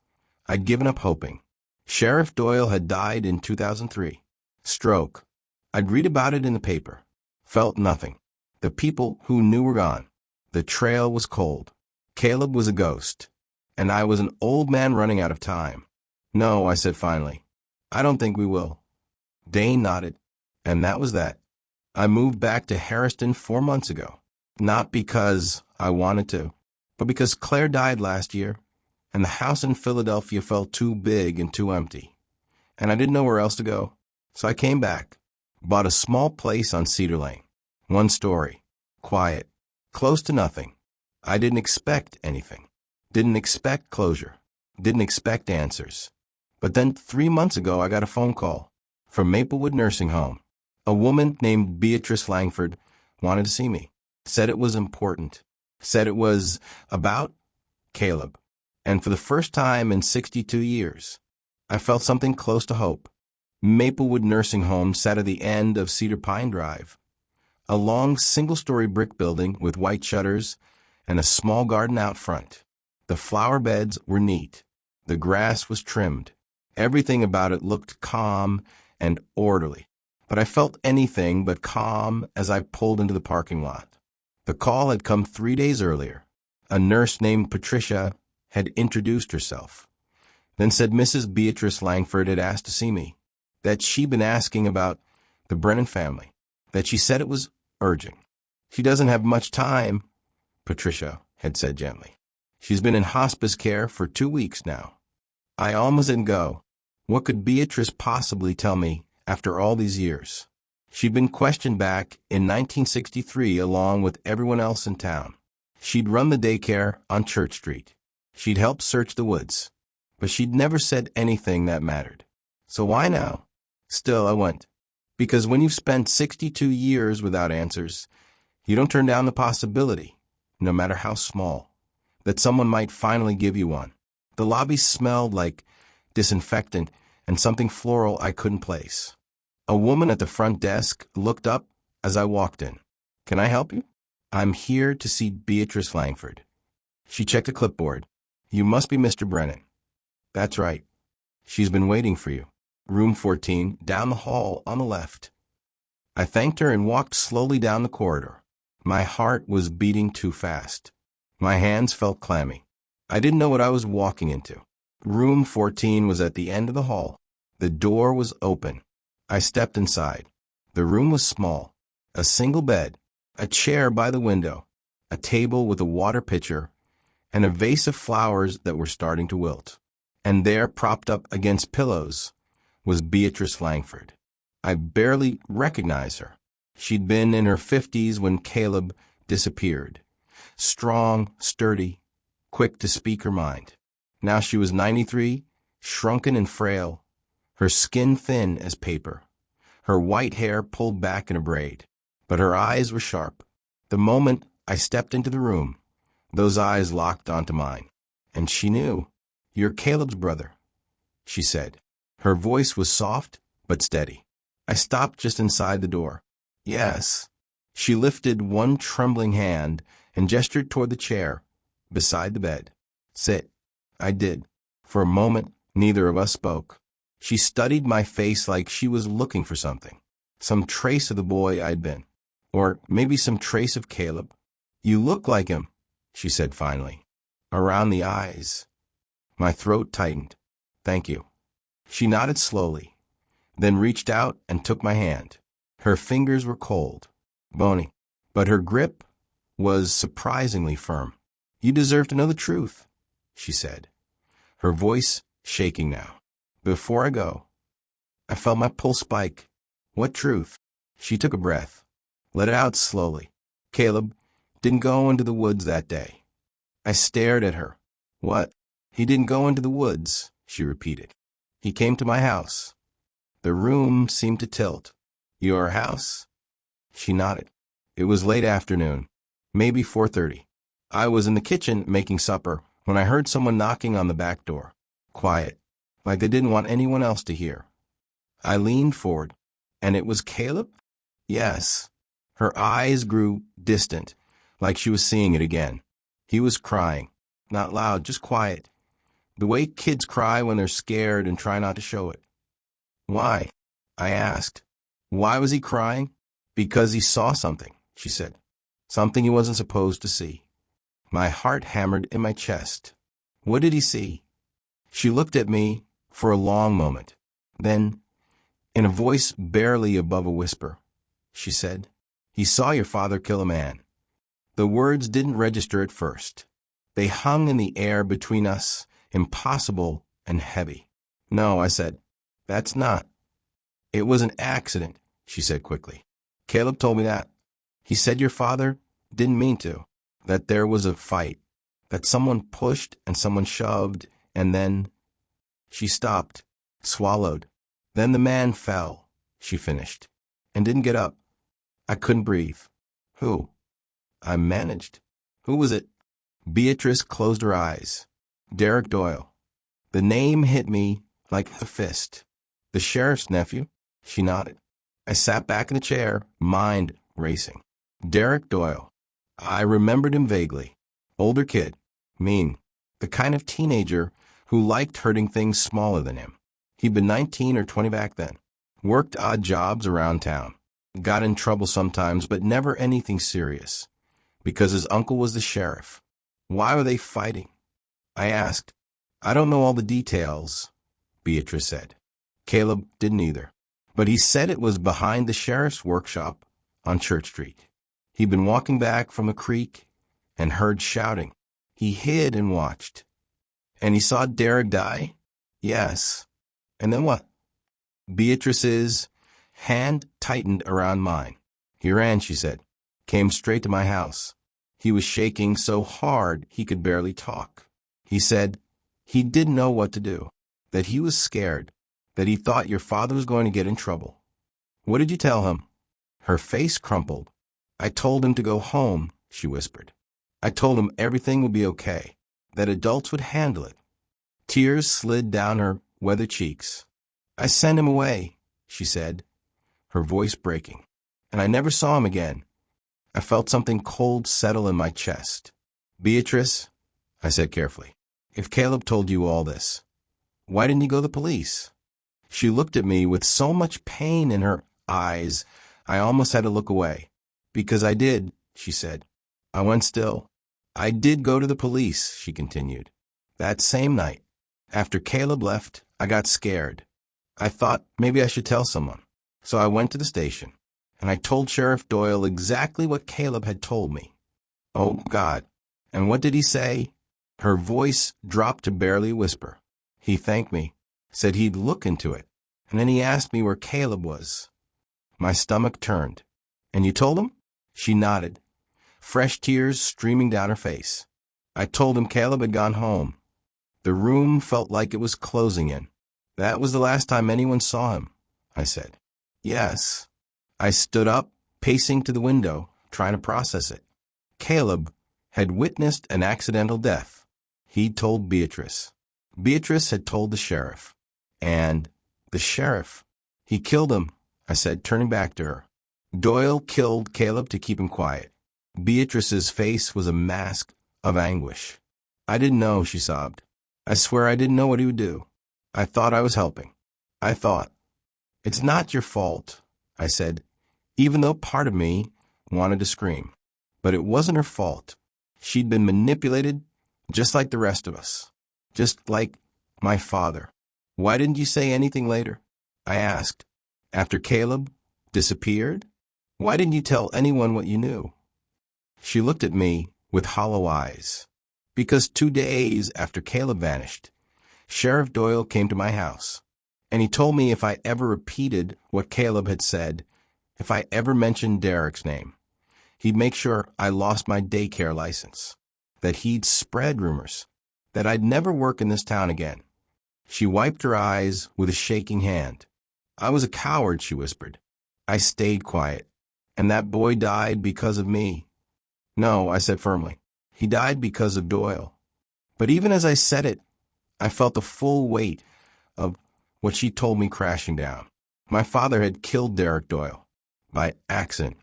I'd given up hoping. Sheriff Doyle had died in 2003. Stroke. I'd read about it in the paper. Felt nothing. The people who knew were gone. The trail was cold. Caleb was a ghost. And I was an old man running out of time. No, I said finally. I don't think we will. Dane nodded. And that was that. I moved back to Harriston 4 months ago. Not because I wanted to, but because Claire died last year, and the house in Philadelphia felt too big and too empty. And I didn't know where else to go. So I came back. Bought a small place on Cedar Lane. 1 story. Quiet. Close to nothing. I didn't expect anything. Didn't expect closure. Didn't expect answers. But then 3 months ago I got a phone call from Maplewood Nursing Home. A woman named Beatrice Langford wanted to see me. Said it was important. Said it was about Caleb. And for the first time in 62 years, I felt something close to hope. Maplewood Nursing Home sat at the end of Cedar Pine Drive. A long single-story brick building with white shutters and a small garden out front. The flower beds were neat. The grass was trimmed. Everything about it looked calm and orderly. But I felt anything but calm as I pulled into the parking lot. The call had come 3 days earlier. A nurse named Patricia had introduced herself, then said Mrs. Beatrice Langford had asked to see me, that she'd been asking about the Brennan family, that she said it was urgent. She doesn't have much time, Patricia had said gently. She's been in hospice care for 2 weeks now. I almost didn't go. What could Beatrice possibly tell me after all these years? She'd been questioned back in 1963 along with everyone else in town. She'd run the daycare on Church Street. She'd helped search the woods. But she'd never said anything that mattered. So why now? Still, I went. Because when you've spent 62 years without answers, you don't turn down the possibility, no matter how small, that someone might finally give you one. The lobby smelled like disinfectant and something floral I couldn't place. A woman at the front desk looked up as I walked in. Can I help you? I'm here to see Beatrice Langford. She checked a clipboard. You must be Mr. Brennan. That's right. She's been waiting for you. Room 14, down the hall on the left. I thanked her and walked slowly down the corridor. My heart was beating too fast. My hands felt clammy. I didn't know what I was walking into. Room 14 was at the end of the hall. The door was open. I stepped inside. The room was small. A single bed, a chair by the window, a table with a water pitcher, and a vase of flowers that were starting to wilt. And there, propped up against pillows, was Beatrice Langford. I barely recognized her. She'd been in her 50s when Caleb disappeared. Strong, sturdy, quick to speak her mind. Now she was 93, shrunken and frail, her skin thin as paper, her white hair pulled back in a braid. But her eyes were sharp. The moment I stepped into the room, those eyes locked onto mine. And she knew. You're Caleb's brother, she said. Her voice was soft but steady. I stopped just inside the door. Yes. She lifted one trembling hand and gestured toward the chair beside the bed. Sit. I did. For a moment, neither of us spoke. She studied my face like she was looking for something, some trace of the boy I'd been, or maybe some trace of Caleb. You look like him, she said finally. Around the eyes. My throat tightened. Thank you. She nodded slowly, then reached out and took my hand. Her fingers were cold, bony, but her grip was surprisingly firm. You deserve to know the truth, she said, her voice shaking now. Before I go, I felt my pulse spike. What truth? She took a breath, let it out slowly. Caleb didn't go into the woods that day. I stared at her. What? He didn't go into the woods, she repeated. He came to my house. The room seemed to tilt. Your house? She nodded. It was late afternoon, maybe 4:30. I was in the kitchen making supper when I heard someone knocking on the back door. Quiet, like they didn't want anyone else to hear. I leaned forward. And it was Caleb? Yes. Her eyes grew distant, like she was seeing it again. He was crying. Not loud, just quiet. The way kids cry when they're scared and try not to show it. Why? I asked. Why was he crying? Because he saw something, she said. Something he wasn't supposed to see. My heart hammered in my chest. What did he see? She looked at me for a long moment. Then, in a voice barely above a whisper, she said, He saw your father kill a man. The words didn't register at first. They hung in the air between us, impossible and heavy. No, I said, that's not. It was an accident, she said quickly. Caleb told me that. He said your father didn't mean to, that there was a fight, that someone pushed and someone shoved, and then... She stopped, swallowed. Then the man fell, she finished, and didn't get up. I couldn't breathe. Who? I managed. Who was it? Beatrice closed her eyes. Derek Doyle. The name hit me like a fist. The sheriff's nephew? She nodded. I sat back in the chair, mind racing. Derek Doyle. I remembered him vaguely. Older kid. Mean. The kind of teenager who liked hurting things smaller than him. He'd been 19 or 20 back then. Worked odd jobs around town. Got in trouble sometimes, but never anything serious. Because his uncle was the sheriff. Why were they fighting? I asked. I don't know all the details, Beatrice said. Caleb didn't either. But he said it was behind the sheriff's workshop on Church Street. He'd been walking back from a creek and heard shouting. He hid and watched. And he saw Derek die? Yes. And then what? Beatrice's hand tightened around mine. He ran, she said. Came straight to my house. He was shaking so hard he could barely talk. He said he didn't know what to do, that he was scared, that he thought your father was going to get in trouble. What did you tell him? Her face crumpled. I told him to go home, she whispered. I told him everything would be okay, that adults would handle it. Tears slid down her weathered cheeks. I sent him away, she said, her voice breaking. And I never saw him again. I felt something cold settle in my chest. Beatrice, I said carefully, if Caleb told you all this, why didn't he go to the police? She looked at me with so much pain in her eyes, I almost had to look away. Because I did, she said. I went still. I did go to the police, she continued. That same night, after Caleb left, I got scared. I thought maybe I should tell someone. So I went to the station, and I told Sheriff Doyle exactly what Caleb had told me. Oh, God. And what did he say? Her voice dropped to barely a whisper. He thanked me, said he'd look into it, and then he asked me where Caleb was. My stomach turned. And you told him? She nodded, fresh tears streaming down her face. I told him Caleb had gone home. The room felt like it was closing in. That was the last time anyone saw him, I said. Yes. I stood up, pacing to the window, trying to process it. Caleb had witnessed an accidental death. He'd told Beatrice. Beatrice had told the sheriff. And the sheriff. He killed him, I said, turning back to her. Doyle killed Caleb to keep him quiet. Beatrice's face was a mask of anguish. I didn't know, she sobbed. I swear I didn't know what he would do. I thought I was helping. I thought. It's not your fault, I said, even though part of me wanted to scream. But it wasn't her fault. She'd been manipulated just like the rest of us. just like my father. Why didn't you say anything later? I asked. After Caleb disappeared? Why didn't you tell anyone what you knew? She looked at me with hollow eyes. Because 2 days after Caleb vanished, Sheriff Doyle came to my house, and he told me if I ever repeated what Caleb had said, if I ever mentioned Derek's name, he'd make sure I lost my daycare license, that he'd spread rumors, that I'd never work in this town again. She wiped her eyes with a shaking hand. I was a coward, she whispered. I stayed quiet, and that boy died because of me. No, I said firmly. He died because of Doyle. But even as I said it, I felt the full weight of what she told me crashing down. My father had killed Derek Doyle by accident,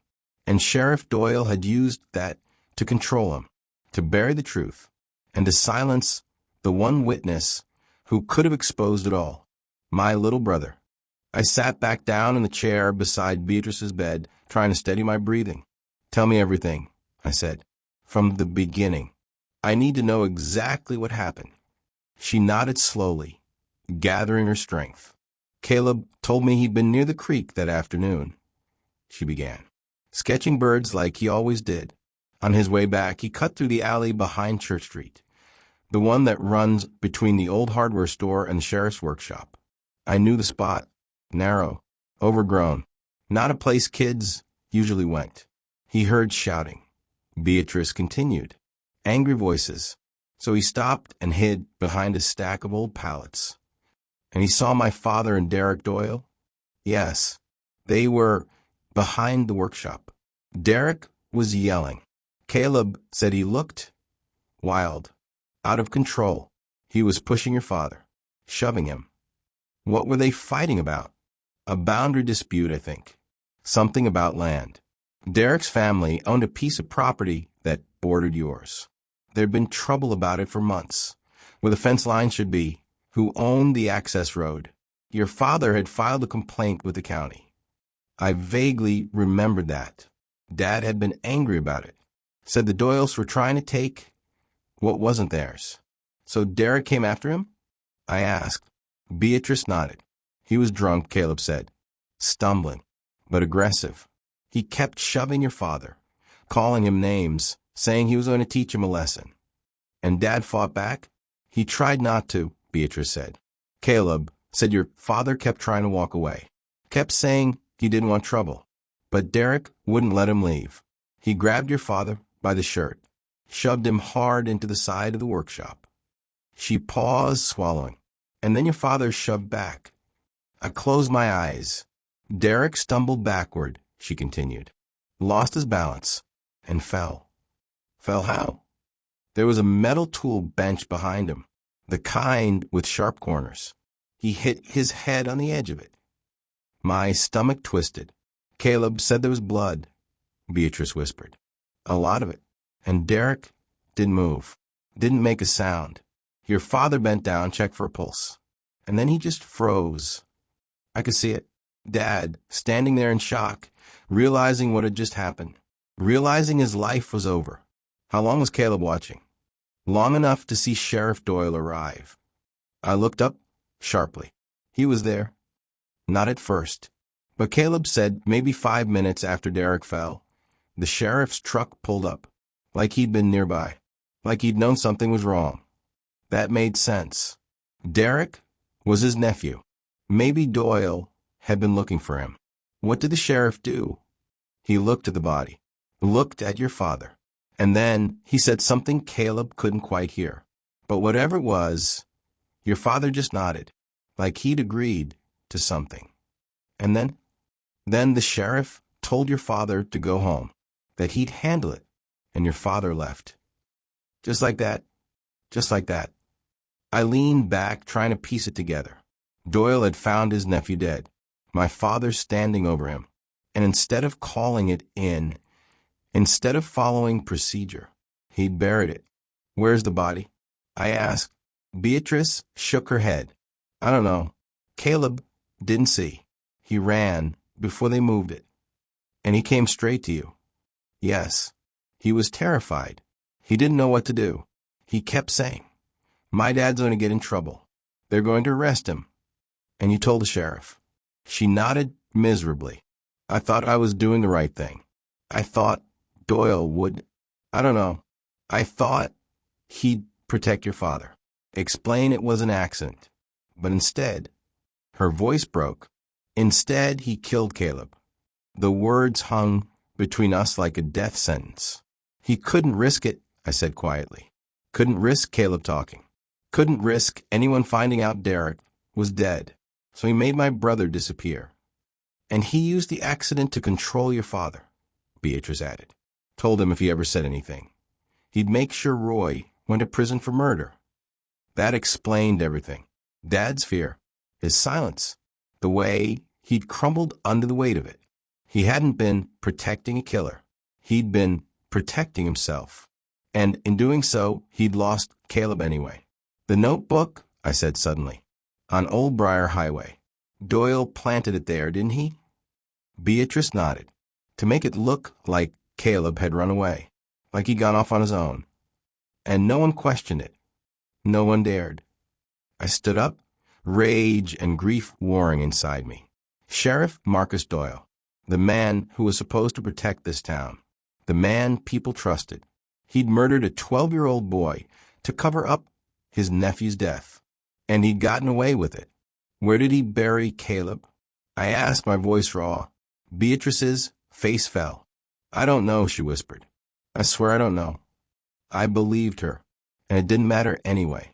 and Sheriff Doyle had used that to control him, to bury the truth, and to silence the one witness who could have exposed it all, my little brother. I sat back down in the chair beside Beatrice's bed, trying to steady my breathing. Tell me everything, I said, from the beginning. I need to know exactly what happened. She nodded slowly, gathering her strength. Caleb told me he'd been near the creek that afternoon, she began, sketching birds like he always did. On his way back, he cut through the alley behind Church Street, the one that runs between the old hardware store and the sheriff's workshop. I knew the spot. Narrow, overgrown, not a place kids usually went. He heard shouting. Beatrice continued. Angry voices. So he stopped and hid behind a stack of old pallets. And he saw my father and Derek Doyle? Yes, they were behind the workshop. Derek was yelling. Caleb said he looked wild, out of control. He was pushing your father, shoving him. What were they fighting about? A boundary dispute, I think. Something about land. Derek's family owned a piece of property that bordered yours. There'd been trouble about it for months, where the fence line should be, who owned the access road. Your father had filed a complaint with the county. I vaguely remembered that. Dad had been angry about it. Said the Doyles were trying to take what wasn't theirs. So Derek came after him? I asked. Beatrice nodded. He was drunk, Caleb said. Stumbling, but aggressive. He kept shoving your father, calling him names, saying he was going to teach him a lesson. And Dad fought back? He tried not to, Beatrice said. Caleb said your father kept trying to walk away, kept saying he didn't want trouble. But Derek wouldn't let him leave. He grabbed your father by the shirt, shoved him hard into the side of the workshop. She paused, swallowing, and then your father shoved back. I closed my eyes. Derek stumbled backward, she continued, lost his balance, and fell. Fell how? There was a metal tool bench behind him, the kind with sharp corners. He hit his head on the edge of it. My stomach twisted. Caleb said there was blood, Beatrice whispered. A lot of it. And Derek didn't move, didn't make a sound. Your father bent down, checked for a pulse. And then he just froze. I could see it. Dad, standing there in shock, realizing what had just happened, realizing his life was over. How long was Caleb watching? Long enough to see Sheriff Doyle arrive. I looked up sharply. He was there. Not at first. But Caleb said maybe 5 minutes after Derek fell, the sheriff's truck pulled up, like he'd been nearby, like he'd known something was wrong. That made sense. Derek was his nephew. Maybe Doyle had been looking for him. What did the sheriff do? He looked at the body, looked at your father, and then he said something Caleb couldn't quite hear. But whatever it was, your father just nodded, like he'd agreed to something. And then the sheriff told your father to go home, that he'd handle it, and your father left. Just like that. Just like that. I leaned back, trying to piece it together. Doyle had found his nephew dead, my father standing over him, and instead of calling it in, instead of following procedure, he'd buried it. Where's the body? I asked. Beatrice shook her head. I don't know. Caleb didn't see. He ran before they moved it. And he came straight to you. Yes. He was terrified. He didn't know what to do. He kept saying, My dad's going to get in trouble. They're going to arrest him. And you told the sheriff. She nodded miserably. I thought I was doing the right thing. I thought Doyle would, I don't know. I thought he'd protect your father. Explain it was an accident. But instead, her voice broke. Instead, he killed Caleb. The words hung between us like a death sentence. He couldn't risk it, I said quietly. Couldn't risk Caleb talking. Couldn't risk anyone finding out Derek was dead. So he made my brother disappear. And he used the accident to control your father, Beatrice added. Told him if he ever said anything, he'd make sure Roy went to prison for murder. That explained everything. Dad's fear, his silence, the way he'd crumbled under the weight of it. He hadn't been protecting a killer. He'd been protecting himself. And in doing so, he'd lost Caleb anyway. The notebook, I said suddenly, on Old Briar Highway. Doyle planted it there, didn't he? Beatrice nodded, to make it look like Caleb had run away, like he'd gone off on his own. And no one questioned it. No one dared. I stood up, rage and grief warring inside me. Sheriff Marcus Doyle, the man who was supposed to protect this town, the man people trusted. He'd murdered a 12-year-old boy to cover up his nephew's death, and he'd gotten away with it. Where did he bury Caleb? I asked, my voice raw. Beatrice's face fell. I don't know, she whispered. I swear I don't know. I believed her, and it didn't matter anyway.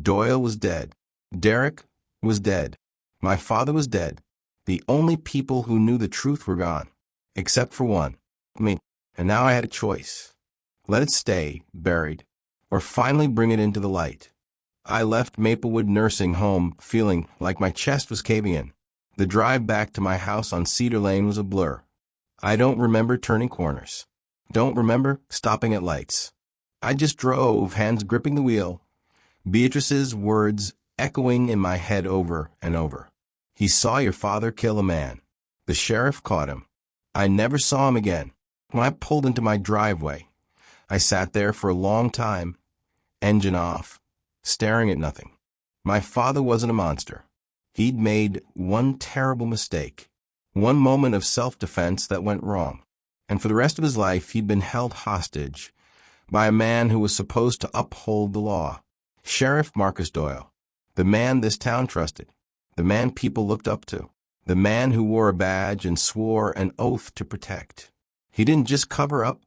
Doyle was dead. Derek was dead. My father was dead. The only people who knew the truth were gone, except for one, me. And now I had a choice. Let it stay buried, or finally bring it into the light. I left Maplewood Nursing Home feeling like my chest was caving in. The drive back to my house on Cedar Lane was a blur. I don't remember turning corners. Don't remember stopping at lights. I just drove, hands gripping the wheel, Beatrice's words echoing in my head over and over. He saw your father kill a man. The sheriff caught him. I never saw him again. When I pulled into my driveway, I sat there for a long time, engine off, staring at nothing. My father wasn't a monster. He'd made one terrible mistake, one moment of self-defense that went wrong, and for the rest of his life he'd been held hostage by a man who was supposed to uphold the law. Sheriff Marcus Doyle, the man this town trusted, the man people looked up to, the man who wore a badge and swore an oath to protect. He didn't just cover up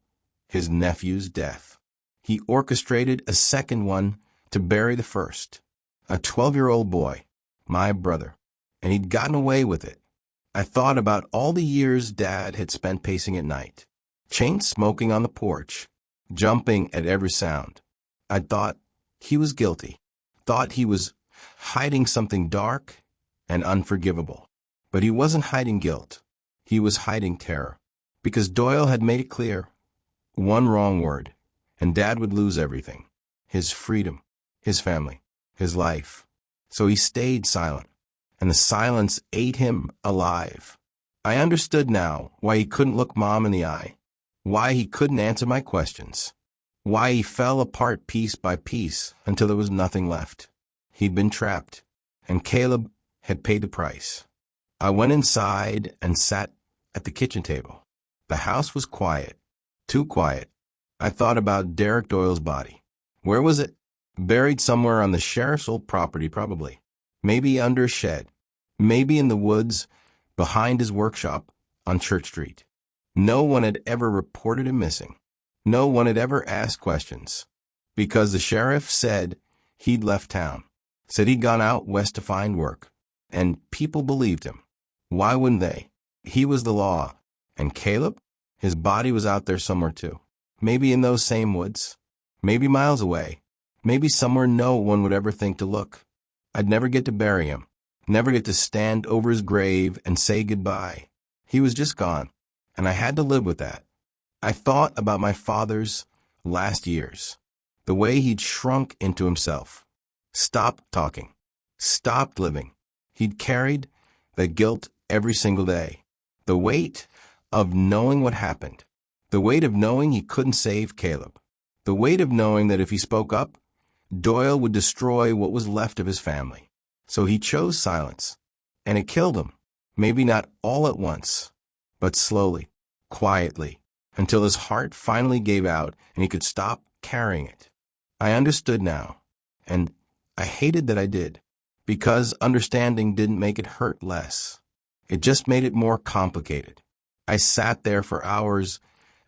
his nephew's death. He orchestrated a second one to bury the first. A 12-year-old boy, my brother, and he'd gotten away with it. I thought about all the years Dad had spent pacing at night, chain smoking on the porch, jumping at every sound. I thought he was guilty, thought he was hiding something dark and unforgivable. But he wasn't hiding guilt. He was hiding terror. Because Doyle had made it clear, one wrong word, and Dad would lose everything. His freedom, his family, his life. So he stayed silent, and the silence ate him alive. I understood now why he couldn't look Mom in the eye, why he couldn't answer my questions, why he fell apart piece by piece until there was nothing left. He'd been trapped, and Caleb had paid the price. I went inside and sat at the kitchen table. The house was quiet, too quiet. I thought about Derek Doyle's body. Where was it? Buried somewhere on the sheriff's old property, probably. Maybe under a shed. Maybe in the woods behind his workshop on Church Street. No one had ever reported him missing. No one had ever asked questions. Because the sheriff said he'd left town. Said he'd gone out west to find work. And people believed him. Why wouldn't they? He was the law. And Caleb? His body was out there somewhere too. Maybe in those same woods. Maybe miles away. Maybe somewhere no one would ever think to look. I'd never get to bury him. Never get to stand over his grave and say goodbye. He was just gone. And I had to live with that. I thought about my father's last years. The way he'd shrunk into himself. Stopped talking. Stopped living. He'd carried the guilt every single day. The weight of knowing what happened. The weight of knowing he couldn't save Caleb. The weight of knowing that if he spoke up, Doyle would destroy what was left of his family. So he chose silence. And it killed him. Maybe not all at once, but slowly, quietly, until his heart finally gave out and he could stop carrying it. I understood now, and I hated that I did, because understanding didn't make it hurt less. It just made it more complicated. I sat there for hours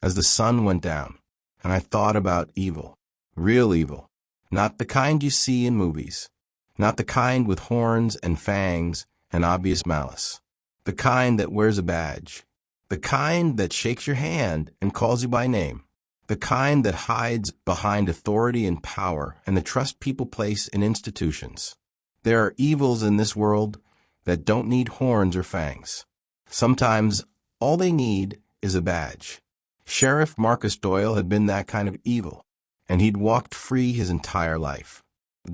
as the sun went down, and I thought about evil, real evil, not the kind you see in movies, not the kind with horns and fangs and obvious malice, the kind that wears a badge, the kind that shakes your hand and calls you by name, the kind that hides behind authority and power and the trust people place in institutions. There are evils in this world that don't need horns or fangs. Sometimes all they need is a badge. Sheriff Marcus Doyle had been that kind of evil, and he'd walked free his entire life,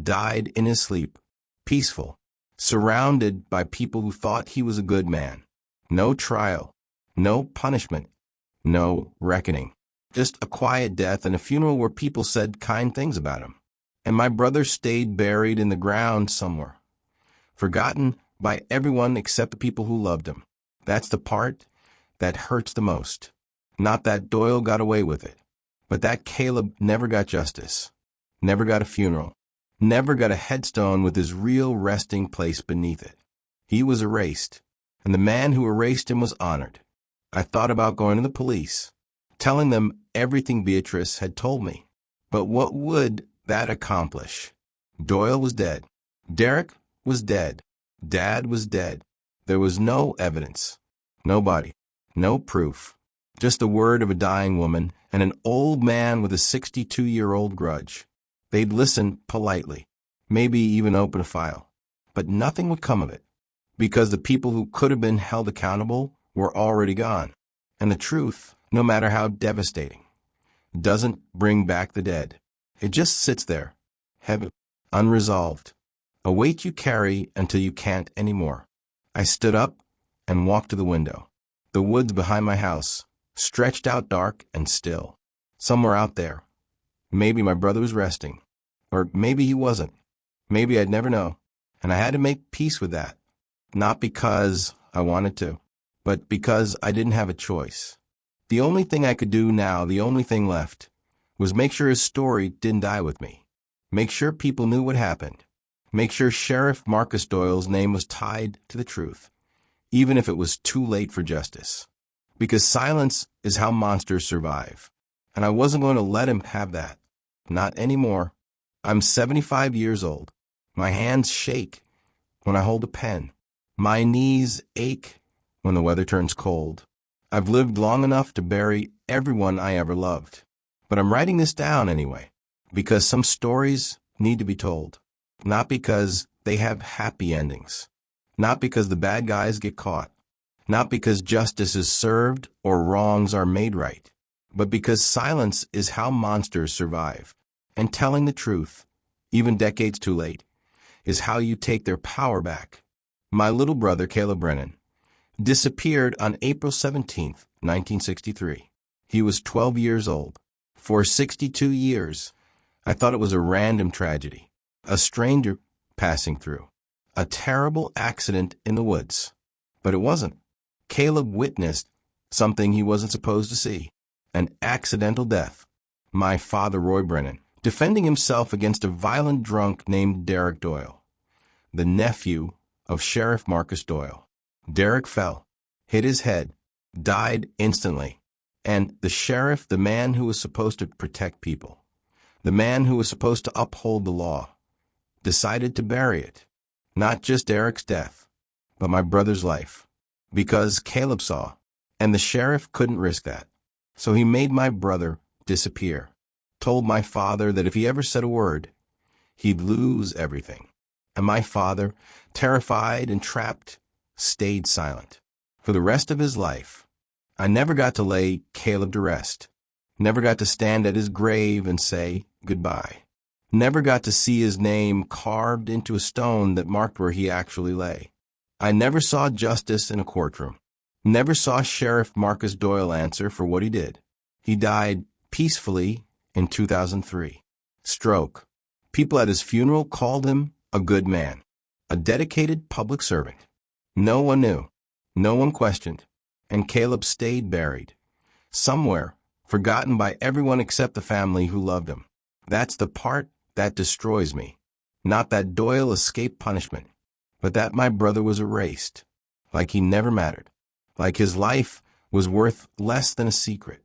died in his sleep, peaceful, surrounded by people who thought he was a good man. No trial, no punishment, no reckoning. Just a quiet death and a funeral where people said kind things about him. And my brother stayed buried in the ground somewhere, forgotten by everyone except the people who loved him. That's the part that hurts the most. Not that Doyle got away with it, but that Caleb never got justice, never got a funeral, never got a headstone with his real resting place beneath it. He was erased, and the man who erased him was honored. I thought about going to the police, telling them everything Beatrice had told me. But what would that accomplish? Doyle was dead. Derek was dead. Dad was dead. There was no evidence, no body, no proof, just the word of a dying woman and an old man with a 62-year-old grudge. They'd listen politely, maybe even open a file, but nothing would come of it, because the people who could have been held accountable were already gone. And the truth, no matter how devastating, doesn't bring back the dead. It just sits there, heavy, unresolved, a weight you carry until you can't anymore. I stood up and walked to the window. The woods behind my house stretched out dark and still. Somewhere out there, maybe my brother was resting, or maybe he wasn't. Maybe I'd never know. And I had to make peace with that, not because I wanted to, but because I didn't have a choice. The only thing I could do now, the only thing left, was make sure his story didn't die with me. Make sure people knew what happened. Make sure Sheriff Marcus Doyle's name was tied to the truth, even if it was too late for justice. Because silence is how monsters survive. And I wasn't going to let him have that. Not anymore. I'm 75 years old. My hands shake when I hold a pen. My knees ache when the weather turns cold. I've lived long enough to bury everyone I ever loved. But I'm writing this down anyway, because some stories need to be told. Not because they have happy endings. Not because the bad guys get caught. Not because justice is served or wrongs are made right. But because silence is how monsters survive. And telling the truth, even decades too late, is how you take their power back. My little brother, Caleb Brennan, disappeared on April 17th, 1963. He was 12 years old. For 62 years, I thought it was a random tragedy, a stranger passing through, a terrible accident in the woods. But it wasn't. Caleb witnessed something he wasn't supposed to see, an accidental death. My father, Roy Brennan, defending himself against a violent drunk named Derek Doyle, the nephew of Sheriff Marcus Doyle. Derek fell, hit his head, died instantly. And the sheriff, the man who was supposed to protect people, the man who was supposed to uphold the law, decided to bury it. Not just Derek's death, but my brother's life. Because Caleb saw, and the sheriff couldn't risk that. So he made my brother disappear. Told my father that if he ever said a word, he'd lose everything. And my father, terrified and trapped, stayed silent. For the rest of his life, I never got to lay Caleb to rest. Never got to stand at his grave and say goodbye. Never got to see his name carved into a stone that marked where he actually lay. I never saw justice in a courtroom. Never saw Sheriff Marcus Doyle answer for what he did. He died peacefully in 2003. Stroke. People at his funeral called him a good man, a dedicated public servant. No one knew. No one questioned. And Caleb stayed buried. Somewhere, forgotten by everyone except the family who loved him. That's the part that destroys me. Not that Doyle escaped punishment, but that my brother was erased. Like he never mattered. Like his life was worth less than a secret.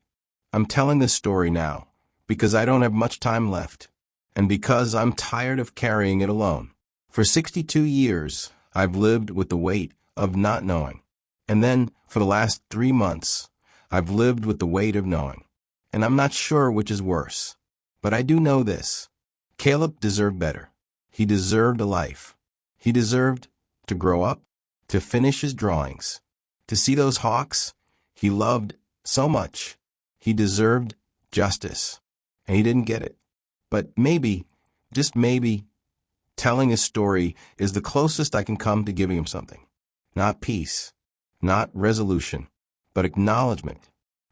I'm telling this story now because I don't have much time left, and because I'm tired of carrying it alone. For 62 years, I've lived with the weight of not knowing. And then, for the last 3 months, I've lived with the weight of knowing. And I'm not sure which is worse. But I do know this. Caleb deserved better. He deserved a life. He deserved to grow up, to finish his drawings, to see those hawks he loved so much. He deserved justice. And he didn't get it. But maybe, just maybe, telling his story is the closest I can come to giving him something. Not peace, not resolution, but acknowledgement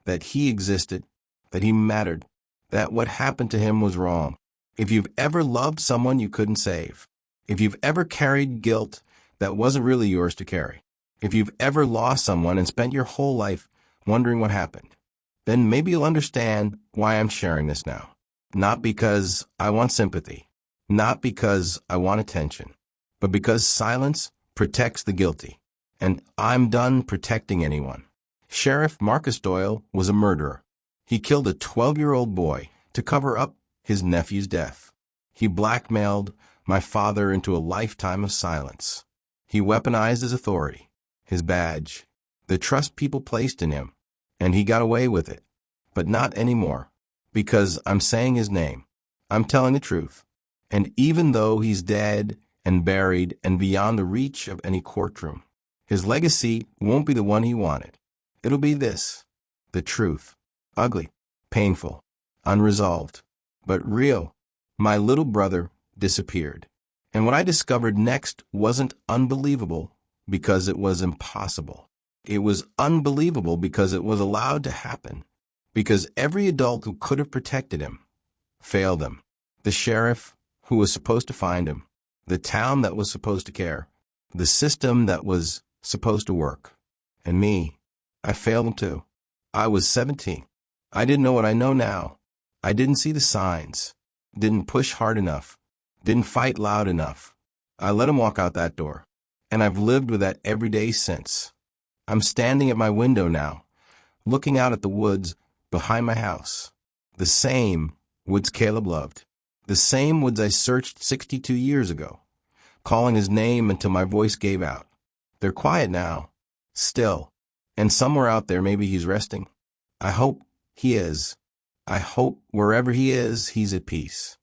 that he existed, that he mattered, that what happened to him was wrong. If you've ever loved someone you couldn't save, if you've ever carried guilt that wasn't really yours to carry, if you've ever lost someone and spent your whole life wondering what happened, then maybe you'll understand why I'm sharing this now. Not because I want sympathy, not because I want attention, but because silence protects the guilty. And I'm done protecting anyone. Sheriff Marcus Doyle was a murderer. He killed a 12-year-old boy to cover up his nephew's death. He blackmailed my father into a lifetime of silence. He weaponized his authority, his badge, the trust people placed in him, and he got away with it. But not anymore, because I'm saying his name. I'm telling the truth. And even though he's dead and buried and beyond the reach of any courtroom, his legacy won't be the one he wanted. It'll be this, the truth. Ugly, painful, unresolved, but real. My little brother disappeared. And what I discovered next wasn't unbelievable because it was impossible. It was unbelievable because it was allowed to happen. Because every adult who could have protected him failed him. The sheriff who was supposed to find him, the town that was supposed to care, the system that was supposed to work. And me, I failed him too. I was 17. I didn't know what I know now. I didn't see the signs, didn't push hard enough, didn't fight loud enough. I let him walk out that door, and I've lived with that every day since. I'm standing at my window now, looking out at the woods behind my house. The same woods Caleb loved. The same woods I searched 62 years ago, calling his name until my voice gave out. They're quiet now, still, and somewhere out there maybe he's resting. I hope he is. I hope wherever he is, he's at peace.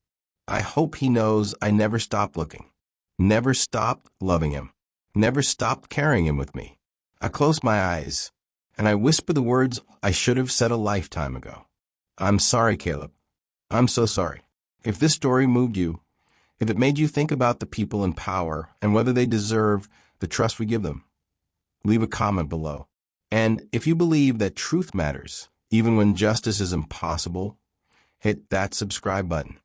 I hope he knows I never stopped looking, never stopped loving him, never stopped carrying him with me. I close my eyes, and I whisper the words I should have said a lifetime ago. I'm sorry, Caleb. I'm so sorry. If this story moved you, if it made you think about the people in power and whether they deserve the trust we give them, leave a comment below. And if you believe that truth matters, even when justice is impossible, hit that subscribe button.